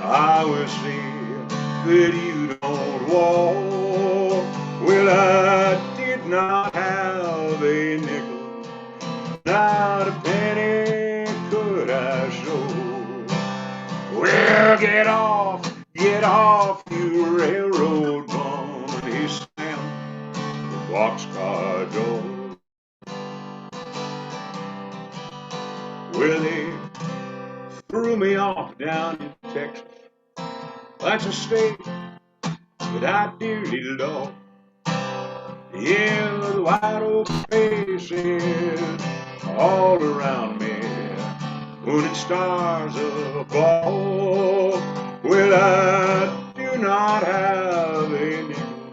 I will see that you don't walk." Well, I did not have a nickel, not a penny could I show. Well, get off, you railroad bum, and he slammed the boxcar door. Well, they threw me off down in Texas. That's a state that I dearly love. Yeah, the wide open faces all around me, moon stars above. Well, I do not have a nickel,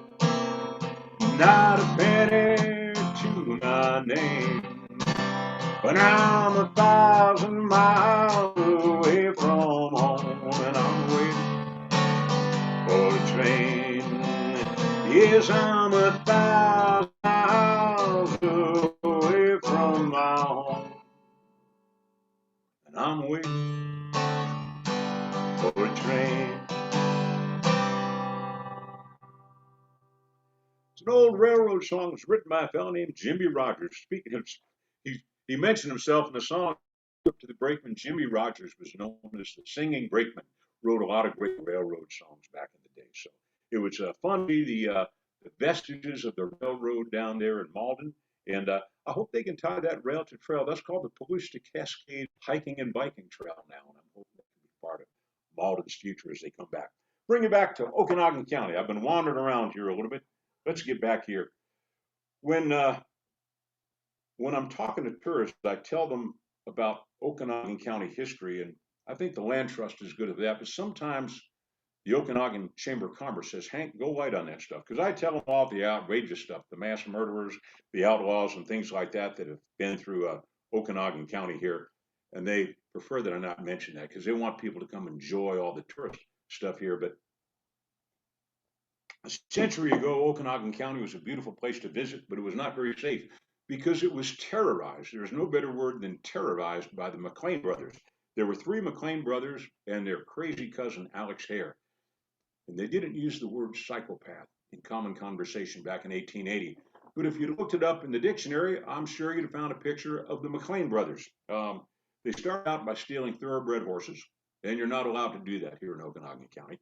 not a penny to my name. But I'm 1,000 miles away from home, and I'm waiting for a train. Yes, I'm 1,000 miles away from my home, and I'm waiting for a train. It's an old railroad song. It's written by a fellow named Jimmy Rogers. Speaking of, he mentioned himself in the song. Up to the brakeman, Jimmy Rogers was known as the singing brakeman. Wrote a lot of great railroad songs back in the day. So it was fun to be the the vestiges of the railroad down there in Malden. And I hope they can tie that rail to trail. That's called the Palusta Cascade Hiking and Biking Trail now. And I'm hoping that can be part of Malden's future as they come back. Bring it back to Okanogan County. I've been wandering around here a little bit. Let's get back here. When I'm talking to tourists, I tell them about Okanogan County history, and I think the Land Trust is good at that. But sometimes the Okanogan Chamber of Commerce says, Hank, go light on that stuff. Because I tell them all the outrageous stuff, the mass murderers, the outlaws, and things like that that have been through Okanogan County here. And they prefer that I not mention that because they want people to come enjoy all the tourist stuff here. But a century ago, Okanogan County was a beautiful place to visit, but it was not very safe because it was terrorized. There's no better word than terrorized by the McLean brothers. There were 3 McLean brothers and their crazy cousin, Alex Hare. And they didn't use the word psychopath in common conversation back in 1880. But if you'd looked it up in the dictionary, I'm sure you'd have found a picture of the McLean brothers. They started out by stealing thoroughbred horses, and you're not allowed to do that here in Okanogan County.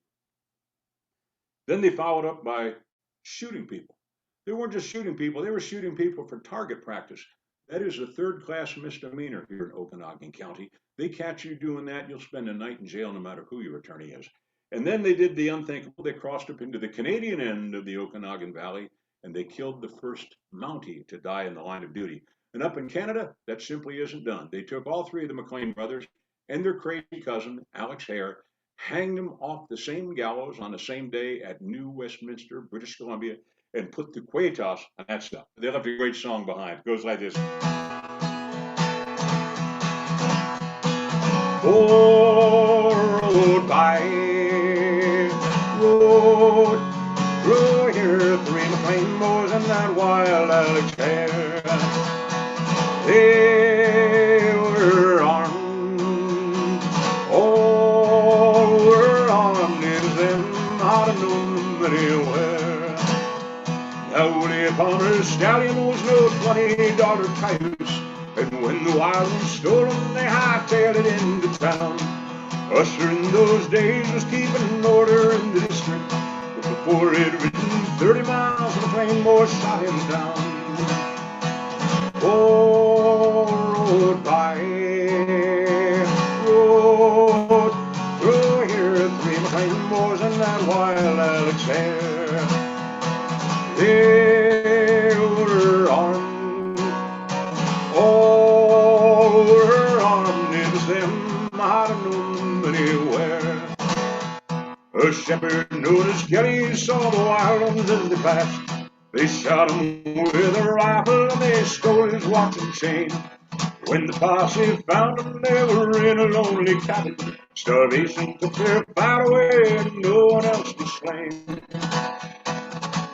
Then they followed up by shooting people. They weren't just shooting people, they were shooting people for target practice. That is a 3rd-class misdemeanor here in Okanogan County. They catch you doing that, you'll spend a night in jail no matter who your attorney is. And then they did the unthinkable. They crossed up into the Canadian end of the Okanogan Valley, and they killed the first Mountie to die in the line of duty. And up in Canada, that simply isn't done. They took all 3 of the McLean brothers and their crazy cousin, Alex Hare, hanged them off the same gallows on the same day at New Westminster, British Columbia, and put the Quatos on that stuff. They left a great song behind. It goes like this. Oh, road by road, through here, 3 McLean boys and that wild Alex Hare. They were armed, all were armed, is them out of no anywhere. Now Willie upon her stallion was no $20 cayuse, and when the wild ones stole them, they hightailed it into town. Usher in those days was keeping order in the district, but before it had ridden 30 miles, the McLean boys shot him down. Oh, road by road, through here, 3 McLean boys and that wild Alex Hare. They were armed, all were armed, it was them out of no anywhere. A shepherd known as Kelly saw the wild ones as they passed. They shot him with a rifle and they stole his watch and chain. When the posse found them, they were in a lonely cabin. Starvation took their fight away and no one else was slain.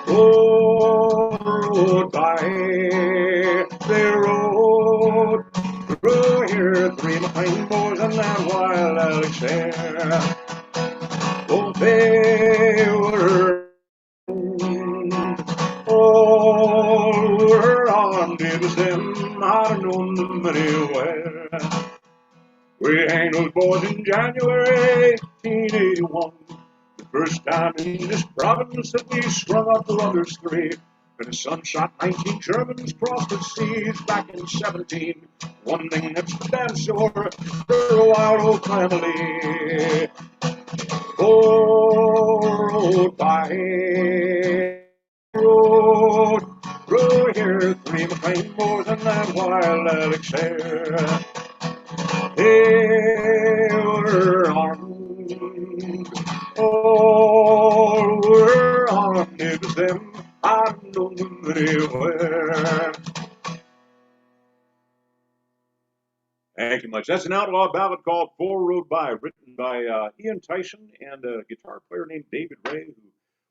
Oh, rode by, they rode through here, 3 McLean boys and that wild Alex Hare. Oh, they were all were armed, it was them, I'd have known them anywhere. We hanged those boys in January 1881, the first time in this province that we strung up the others 3. And the sun shot 19 Germans crossed the seas back in 17. One thing that's damn sure, they're a wild old family. Oh, rode by, rode through here, 3 McLean boys and that wild Alex Hare. They were armed, all were armed, it was them, I know them anywhere. Thank you much. That's an outlaw ballad called Four Rode By, written by Ian Tyson and a guitar player named David Ray, who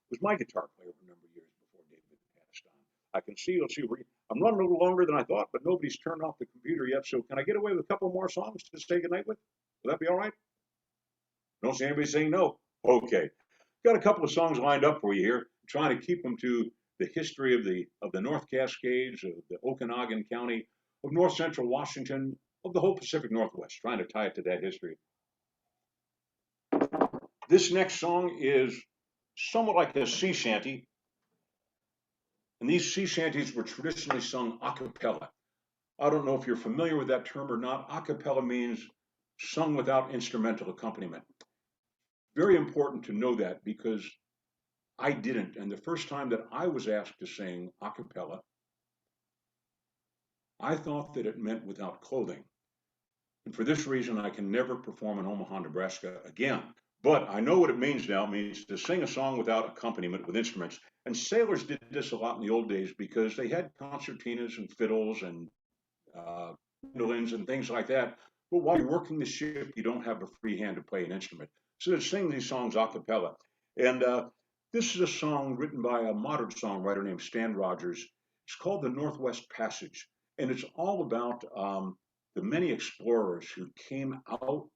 was my guitar player for a number of years before David passed on. I can see, let's see, I'm running a little longer than I thought, but nobody's turned off the computer yet, so can I get away with a couple more songs to say goodnight with? Will that be all right? Don't see anybody saying no. Okay. Got a couple of songs lined up for you here, trying to keep them to the history of the North Cascades, of the Okanogan County, of North Central Washington, of the whole Pacific Northwest, trying to tie it to that history. This next song is somewhat like a sea shanty. And these sea shanties were traditionally sung a cappella. I don't know if you're familiar with that term or not. A cappella means sung without instrumental accompaniment. Very important to know that because I didn't. And the first time that I was asked to sing a cappella, I thought that it meant without clothing. And for this reason, I can never perform in Omaha, Nebraska again. But I know what it means now. It means to sing a song without accompaniment with instruments. And sailors did this a lot in the old days because they had concertinas and fiddles and mandolins and things like that. But while you're working the ship, you don't have a free hand to play an instrument. So they sing these songs a cappella. And this is a song written by a modern songwriter named Stan Rogers. It's called The Northwest Passage. And it's all about the many explorers who came out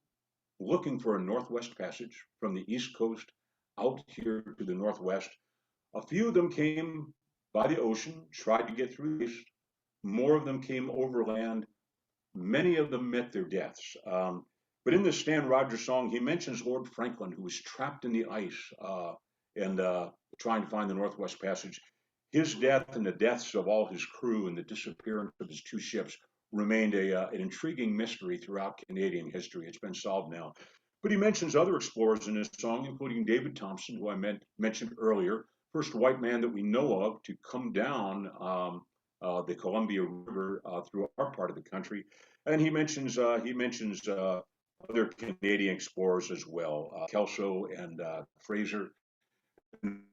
looking for a Northwest Passage from the East Coast out here to the Northwest. A few of them came by the ocean, tried to get through the East. More of them came overland. Many of them met their deaths. But in the Stan Rogers song, he mentions Lord Franklin, who was trapped in the ice and trying to find the Northwest Passage. His death and the deaths of all his crew and the disappearance of his two ships remained an intriguing mystery throughout Canadian history. It's been solved now. But he mentions other explorers in his song, including David Thompson, who I mentioned earlier, first white man that we know of to come down the Columbia River through our part of the country. And he mentions other Canadian explorers as well, Kelso and Fraser.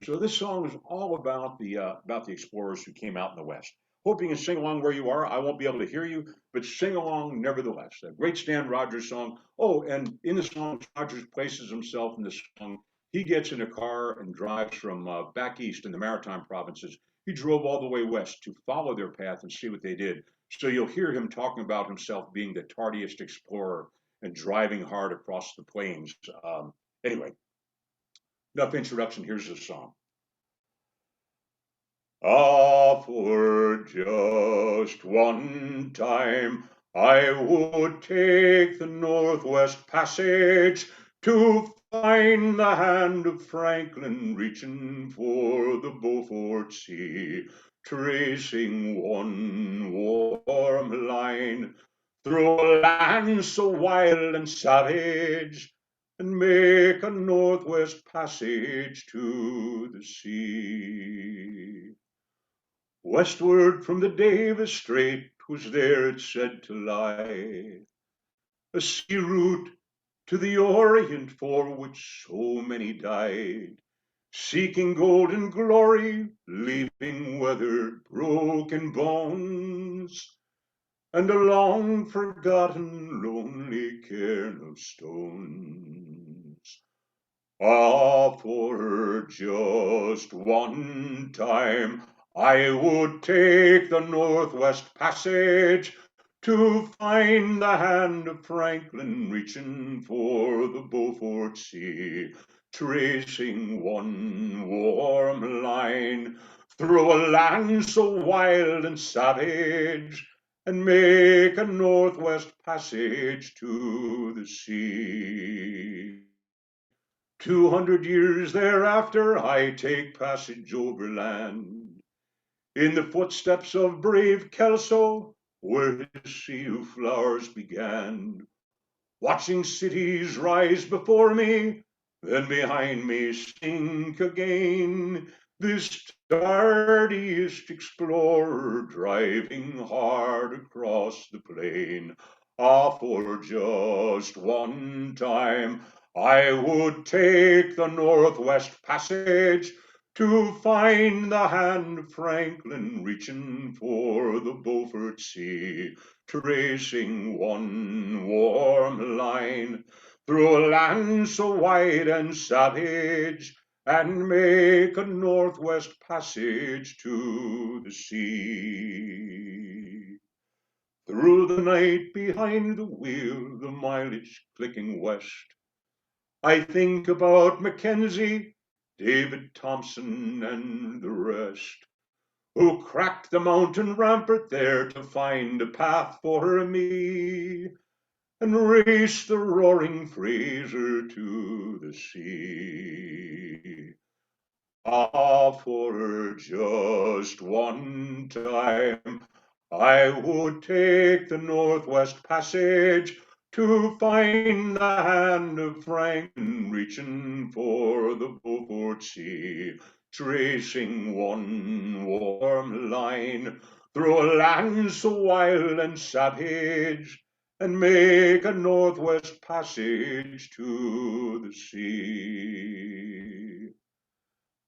So this song is all about the explorers who came out in the West. Hope you can sing along where you are. I won't be able to hear you, but sing along nevertheless. A great Stan Rogers song. Oh, and in the song, Rogers places himself in the song. He gets in a car and drives from back east in the Maritime provinces. He drove all the way west to follow their path and see what they did. So you'll hear him talking about himself being the tardiest explorer and driving hard across the plains. Anyway, enough introduction. Here's the song. Ah, for just one time I would take the Northwest Passage to find the hand of Franklin reaching for the Beaufort Sea, tracing one warm line through a land so wild and savage, and make a Northwest Passage to the sea. Westward from the Davis Strait was there it said to lie, a sea route to the Orient for which so many died, seeking golden glory, leaving weathered, broken bones, and a long forgotten, lonely cairn of stones. Ah, for just one time I would take the Northwest Passage to find the hand of Franklin reaching for the Beaufort Sea, tracing one warm line through a land so wild and savage, and make a Northwest Passage to the sea. 200 years thereafter, I take passage overland, in the footsteps of brave Kelso, where his sea of flowers began, watching cities rise before me, then behind me sink again, this tardiest explorer driving hard across the plain. Ah, for just one time I would take the Northwest Passage to find the hand of Franklin reaching for the Beaufort Sea, tracing one warm line through a land so wide and savage, and make a Northwest Passage to the sea. Through the night behind the wheel, the mileage clicking west, I think about Mackenzie, David Thompson, and the rest, who cracked the mountain rampart there to find a path for me, and raced the roaring Fraser to the sea. Ah, for just one time, I would take the Northwest Passage to find the hand of Franklin reaching for the Beaufort Sea, tracing one warm line through a land so wild and savage, and make a Northwest Passage to the sea.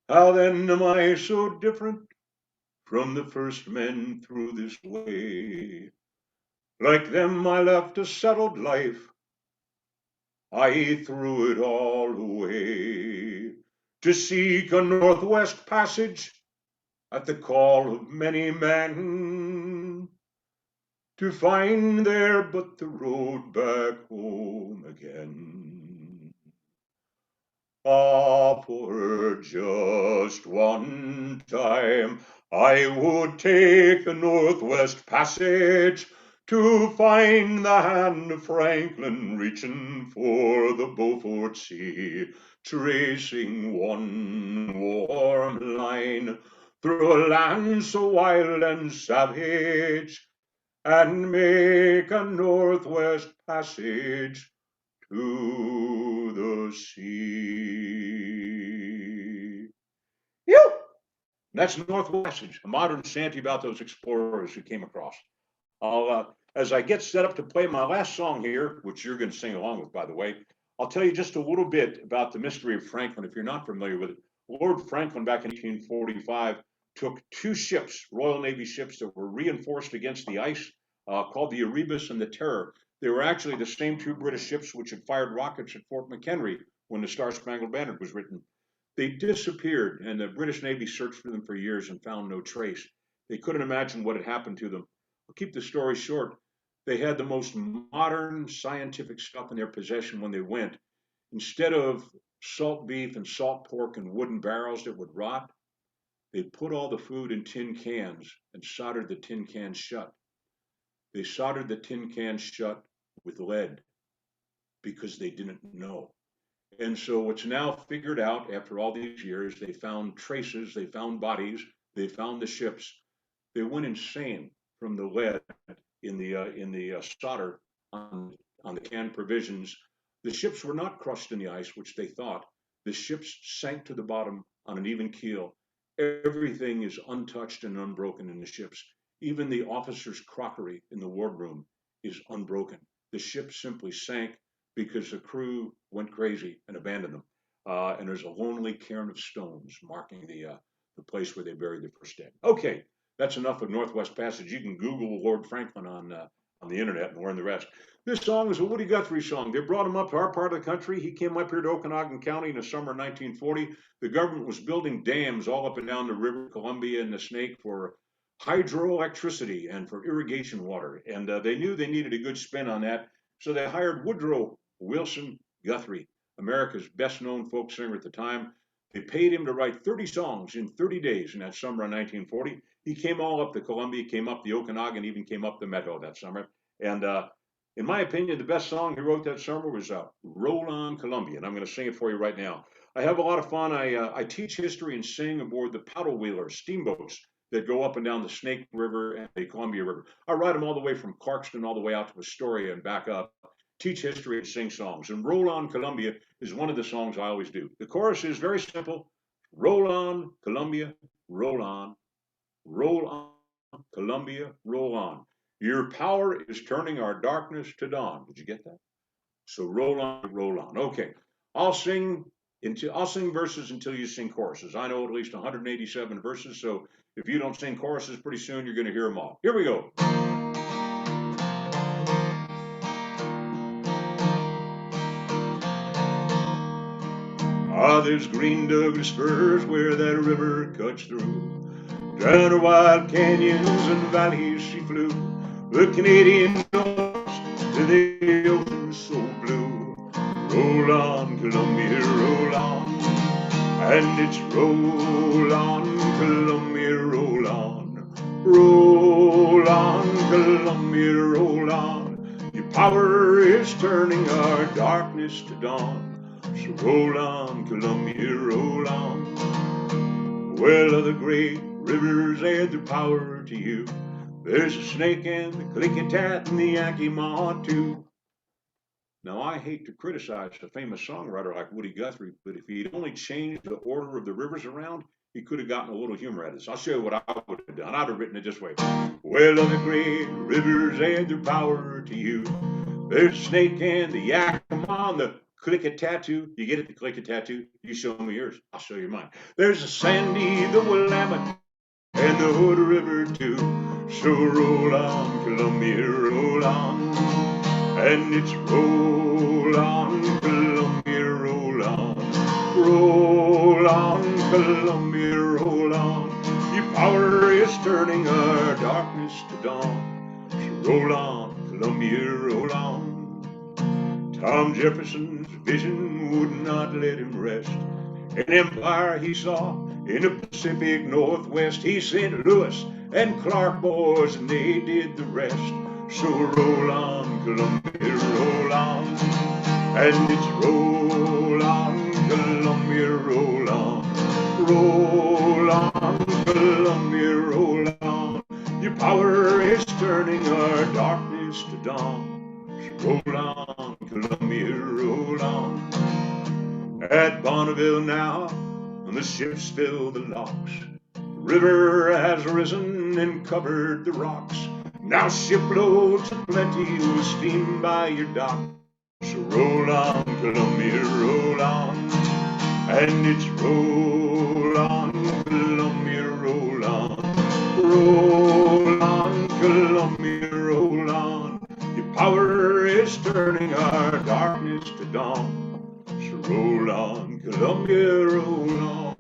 How then am I so different from the first men through this way? Like them I left a settled life, I threw it all away, to seek a Northwest Passage at the call of many men, to find there but the road back home again. Ah, for just one time, I would take the Northwest Passage to find the hand of Franklin reaching for the Beaufort Sea, tracing one warm line through a land so wild and savage, and make a Northwest Passage to the sea. Phew! That's Northwest Passage, a modern shanty about those explorers who came across. As I get set up to play my last song here, which you're going to sing along with, by the way, I'll tell you just a little bit about the mystery of Franklin, if you're not familiar with it. Lord Franklin, back in 1845, took two ships, Royal Navy ships that were reinforced against the ice, called the Erebus and the Terror. They were actually the same two British ships which had fired rockets at Fort McHenry when the Star-Spangled Banner was written. They disappeared, and the British Navy searched for them for years and found no trace. They couldn't imagine what had happened to them. I'll keep the story short. They had the most modern scientific stuff in their possession when they went. Instead of salt beef and salt pork in wooden barrels that would rot, they put all the food in tin cans and soldered the tin cans shut. They soldered the tin cans shut with lead because they didn't know. And so it's now figured out after all these years, they found traces, they found bodies, they found the ships. They went insane from the lead in the solder on the canned provisions. The ships were not crushed in the ice, which they thought. The ships sank to the bottom on an even keel. Everything is untouched and unbroken in the ships. Even the officers' crockery in the wardroom is unbroken. The ship simply sank because the crew went crazy and abandoned them. And there's a lonely cairn of stones marking the place where they buried the first dead. Okay, that's enough of Northwest Passage. You can Google Lord Franklin on the internet and learn the rest. This song is a Woody Guthrie song. They brought him up to our part of the country. He came up here to Okanogan County in the summer of 1940. The government was building dams all up and down the river Columbia and the Snake for hydroelectricity and for irrigation water. And they knew they needed a good spin on that. So they hired Woodrow Wilson Guthrie, America's best known folk singer at the time. They paid him to write 30 songs in 30 days in that summer of 1940. He came all up the Columbia, came up the Okanogan, even came up the Meadow that summer. And in my opinion, the best song he wrote that summer was Roll On Columbia. And I'm going to sing it for you right now. I have a lot of fun. I teach history and sing aboard the paddle wheelers, steamboats that go up and down the Snake River and the Columbia River. I ride them all the way from Clarkston all the way out to Astoria and back up. Teach history and sing songs. And Roll On Columbia is one of the songs I always do. The chorus is very simple. Roll on, Columbia, roll on. Roll on, Columbia, roll on. Your power is turning our darkness to dawn. Did you get that? So roll on, roll on. Okay. I'll sing verses until you sing choruses. I know at least 187 verses, so if you don't sing choruses pretty soon, you're going to hear them all. Here we go. Ah, there's green Douglas firs where that river cuts through. Down her wild canyons and valleys she flew. The Canadian North to the ocean so blue. Roll on, Columbia, roll on. And it's roll on, Columbia, roll on. Roll on, Columbia, roll on. Your power is turning our darkness to dawn. So roll on, Columbia, roll on. Well, of the great rivers add their power to you. There's a snake and the click-a-tat and the Yakima too. Now, I hate to criticize a famous songwriter like Woody Guthrie, but if he'd only changed the order of the rivers around, he could have gotten a little humor out of this. I'll show you what I would have done. I'd have written it this way. Well, of the great rivers add their power to you. There's a snake and the Yakima and the click-a-tattoo. You get it, the click-a-tattoo? You show me yours, I'll show you mine. There's a Sandy, the Willamette, and the Hood River too. So roll on, Columbia, roll on. And it's roll on, Columbia, roll on. Roll on, Columbia, roll on. Your power is turning our darkness to dawn. So roll on, Columbia, roll on. Tom Jefferson's vision would not let him rest. An empire he saw in the Pacific Northwest. He sent Lewis and Clark boys, and they did the rest. So roll on, Columbia, roll on. And it's roll on, Columbia, roll on. Roll on, Columbia, roll on. Your power is turning our darkness to dawn. So roll on, Columbia, roll on. At Bonneville now, and the ships fill the locks. The river has risen and covered the rocks. Now shiploads of plenty will steam by your dock. So roll on, Columbia, roll on. And it's roll on, Columbia, roll on. Roll on, Columbia, roll on. Your power is turning our darkness to dawn. So roll on, Columbia, roll on.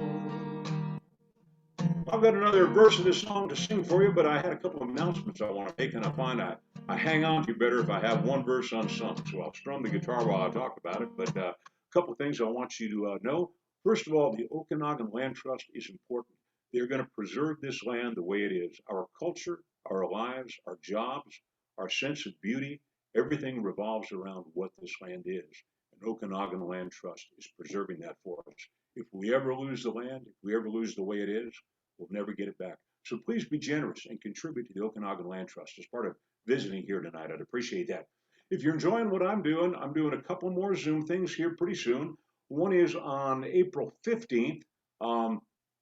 I've got another verse of this song to sing for you, but I had a couple of announcements I want to make, and I find I hang on to you better if I have one verse unsung. So I'll strum the guitar while I talk about it, but a couple of things I want you to know. First of all, the Okanogan Land Trust is important. They're going to preserve this land the way it is. Our culture, our lives, our jobs, our sense of beauty, everything revolves around what this land is. And Okanogan Land Trust is preserving that for us. If we ever lose the land, if we ever lose the way it is, we'll never get it back. So please be generous and contribute to the Okanogan Land Trust as part of visiting here tonight. I'd appreciate that. If you're enjoying what I'm doing a couple more Zoom things here pretty soon. One is on April 15th.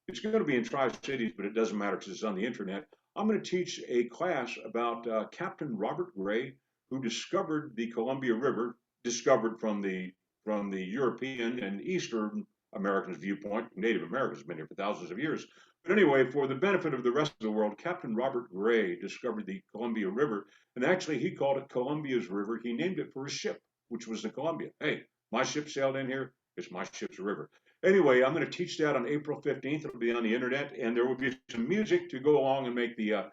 It's going to be in Tri-Cities, but it doesn't matter because it's on the internet. I'm going to teach a class about Captain Robert Gray, who discovered the Columbia River, discovered from the European and Eastern Americans' viewpoint. Native Americans have been here for thousands of years. But anyway, for the benefit of the rest of the world, Captain Robert Gray discovered the Columbia River, and actually he called it Columbia's River. He named it for his ship, which was the Columbia. Hey, my ship sailed in here. It's my ship's river. Anyway, I'm going to teach that on April 15th. It'll be on the internet, and there will be some music to go along and make the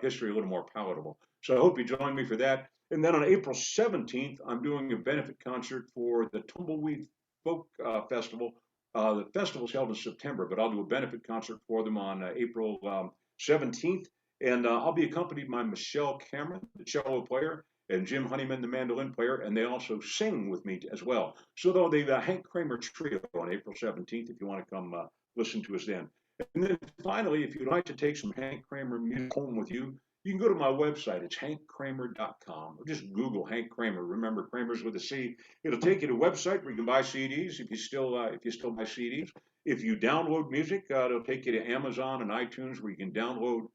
history a little more palatable. So I hope you join me for that. And then on April 17th, I'm doing a benefit concert for the Tumbleweed Folk Festival. The festival's held in September, but I'll do a benefit concert for them on April 17th. And I'll be accompanied by Michelle Cameron, the cello player, and Jim Honeyman, the mandolin player, and they also sing with me as well. So they'll the Hank Cramer Trio on April 17th, if you want to come listen to us then. And then finally, if you'd like to take some Hank Cramer music home with you, you can go to my website. It's hankcramer.com, or just Google Hank Cramer. Remember, Cramer's with a C. It'll take you to a website where you can buy CDs if you still buy CDs. If you download music, it'll take you to Amazon and iTunes where you can download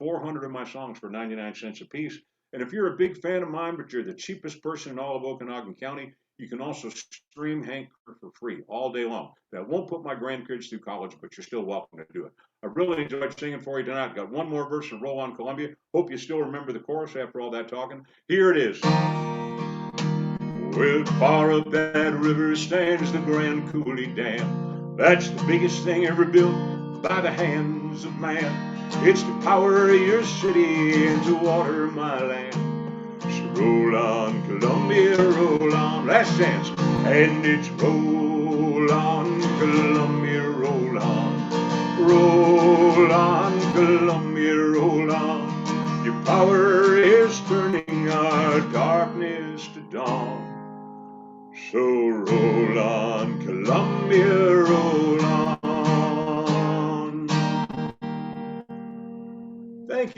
400 of my songs for 99 cents a piece. And if you're a big fan of mine, but you're the cheapest person in all of Okanogan County, you can also stream Hank for free all day long. That won't put my grandkids through college, but you're still welcome to do it. I really enjoyed singing for you tonight. Got one more verse to roll on Columbia. Hope you still remember the chorus after all that talking. Here it is. Well, far up that river stands the Grand Coulee Dam. That's the biggest thing ever built by the hands of man. It's to power your city and to water my land. So roll on, Columbia, roll on. Last chance. And it's roll on, Columbia, roll on. Roll on, Columbia, roll on. Your power is turning our darkness to dawn. So roll on, Columbia, roll on.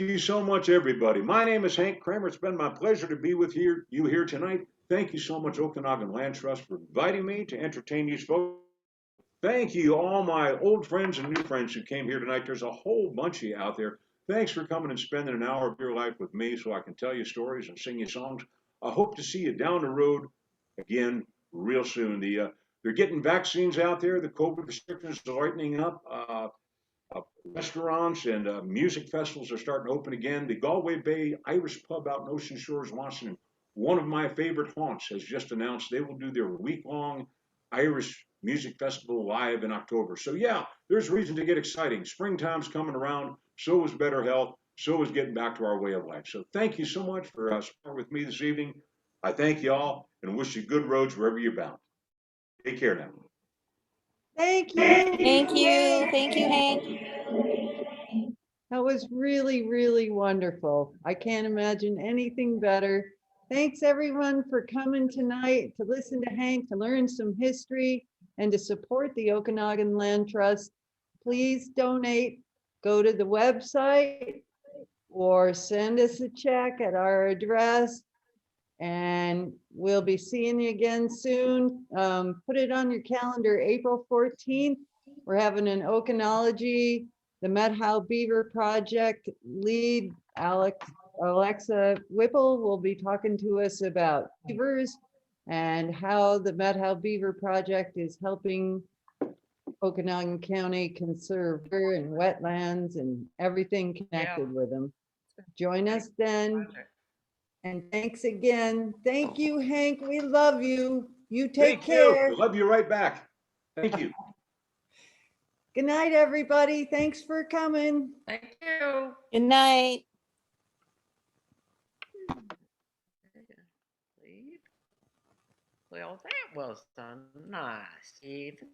you so much, everybody. My name is Hank Cramer. It's been my pleasure to be with you here tonight. Thank you so much, Okanogan Land Trust, for inviting me to entertain these folks. Thank you, all my old friends and new friends who came here tonight. There's a whole bunch of you out there. Thanks for coming and spending an hour of your life with me so I can tell you stories and sing you songs. I hope to see you down the road again real soon. They're getting vaccines out there. The COVID restrictions are lightening up. Restaurants and music festivals are starting to open again. The Galway Bay Irish Pub out in Ocean Shores, Washington, one of my favorite haunts, has just announced they will do their week-long Irish music festival live in October. So yeah, there's reason to get exciting. Springtime's coming around. So is better health. So is getting back to our way of life. So thank you so much for spending with me this evening. I thank you all and wish you good roads wherever you're bound. Take care now. Thank you. Thank you. Thank you, Hank. That was really, really wonderful. I can't imagine anything better. Thanks everyone for coming tonight to listen to Hank, to learn some history and to support the Okanogan Land Trust. Please donate, go to the website or send us a check at our address. And we'll be seeing you again soon. Put it on your calendar, April 14th. We're having an Okanology, the Met-How Beaver Project lead, Alexa Whipple, will be talking to us about beavers and how the Met-How Beaver Project is helping Okanogan County conserve river and wetlands and everything connected with them. Join us then. And thanks again. Thank you, Hank. We love you. You take care. Love you right back. Thank you. Good night, everybody. Thanks for coming. Thank you. Good night. Well, that was a nice evening.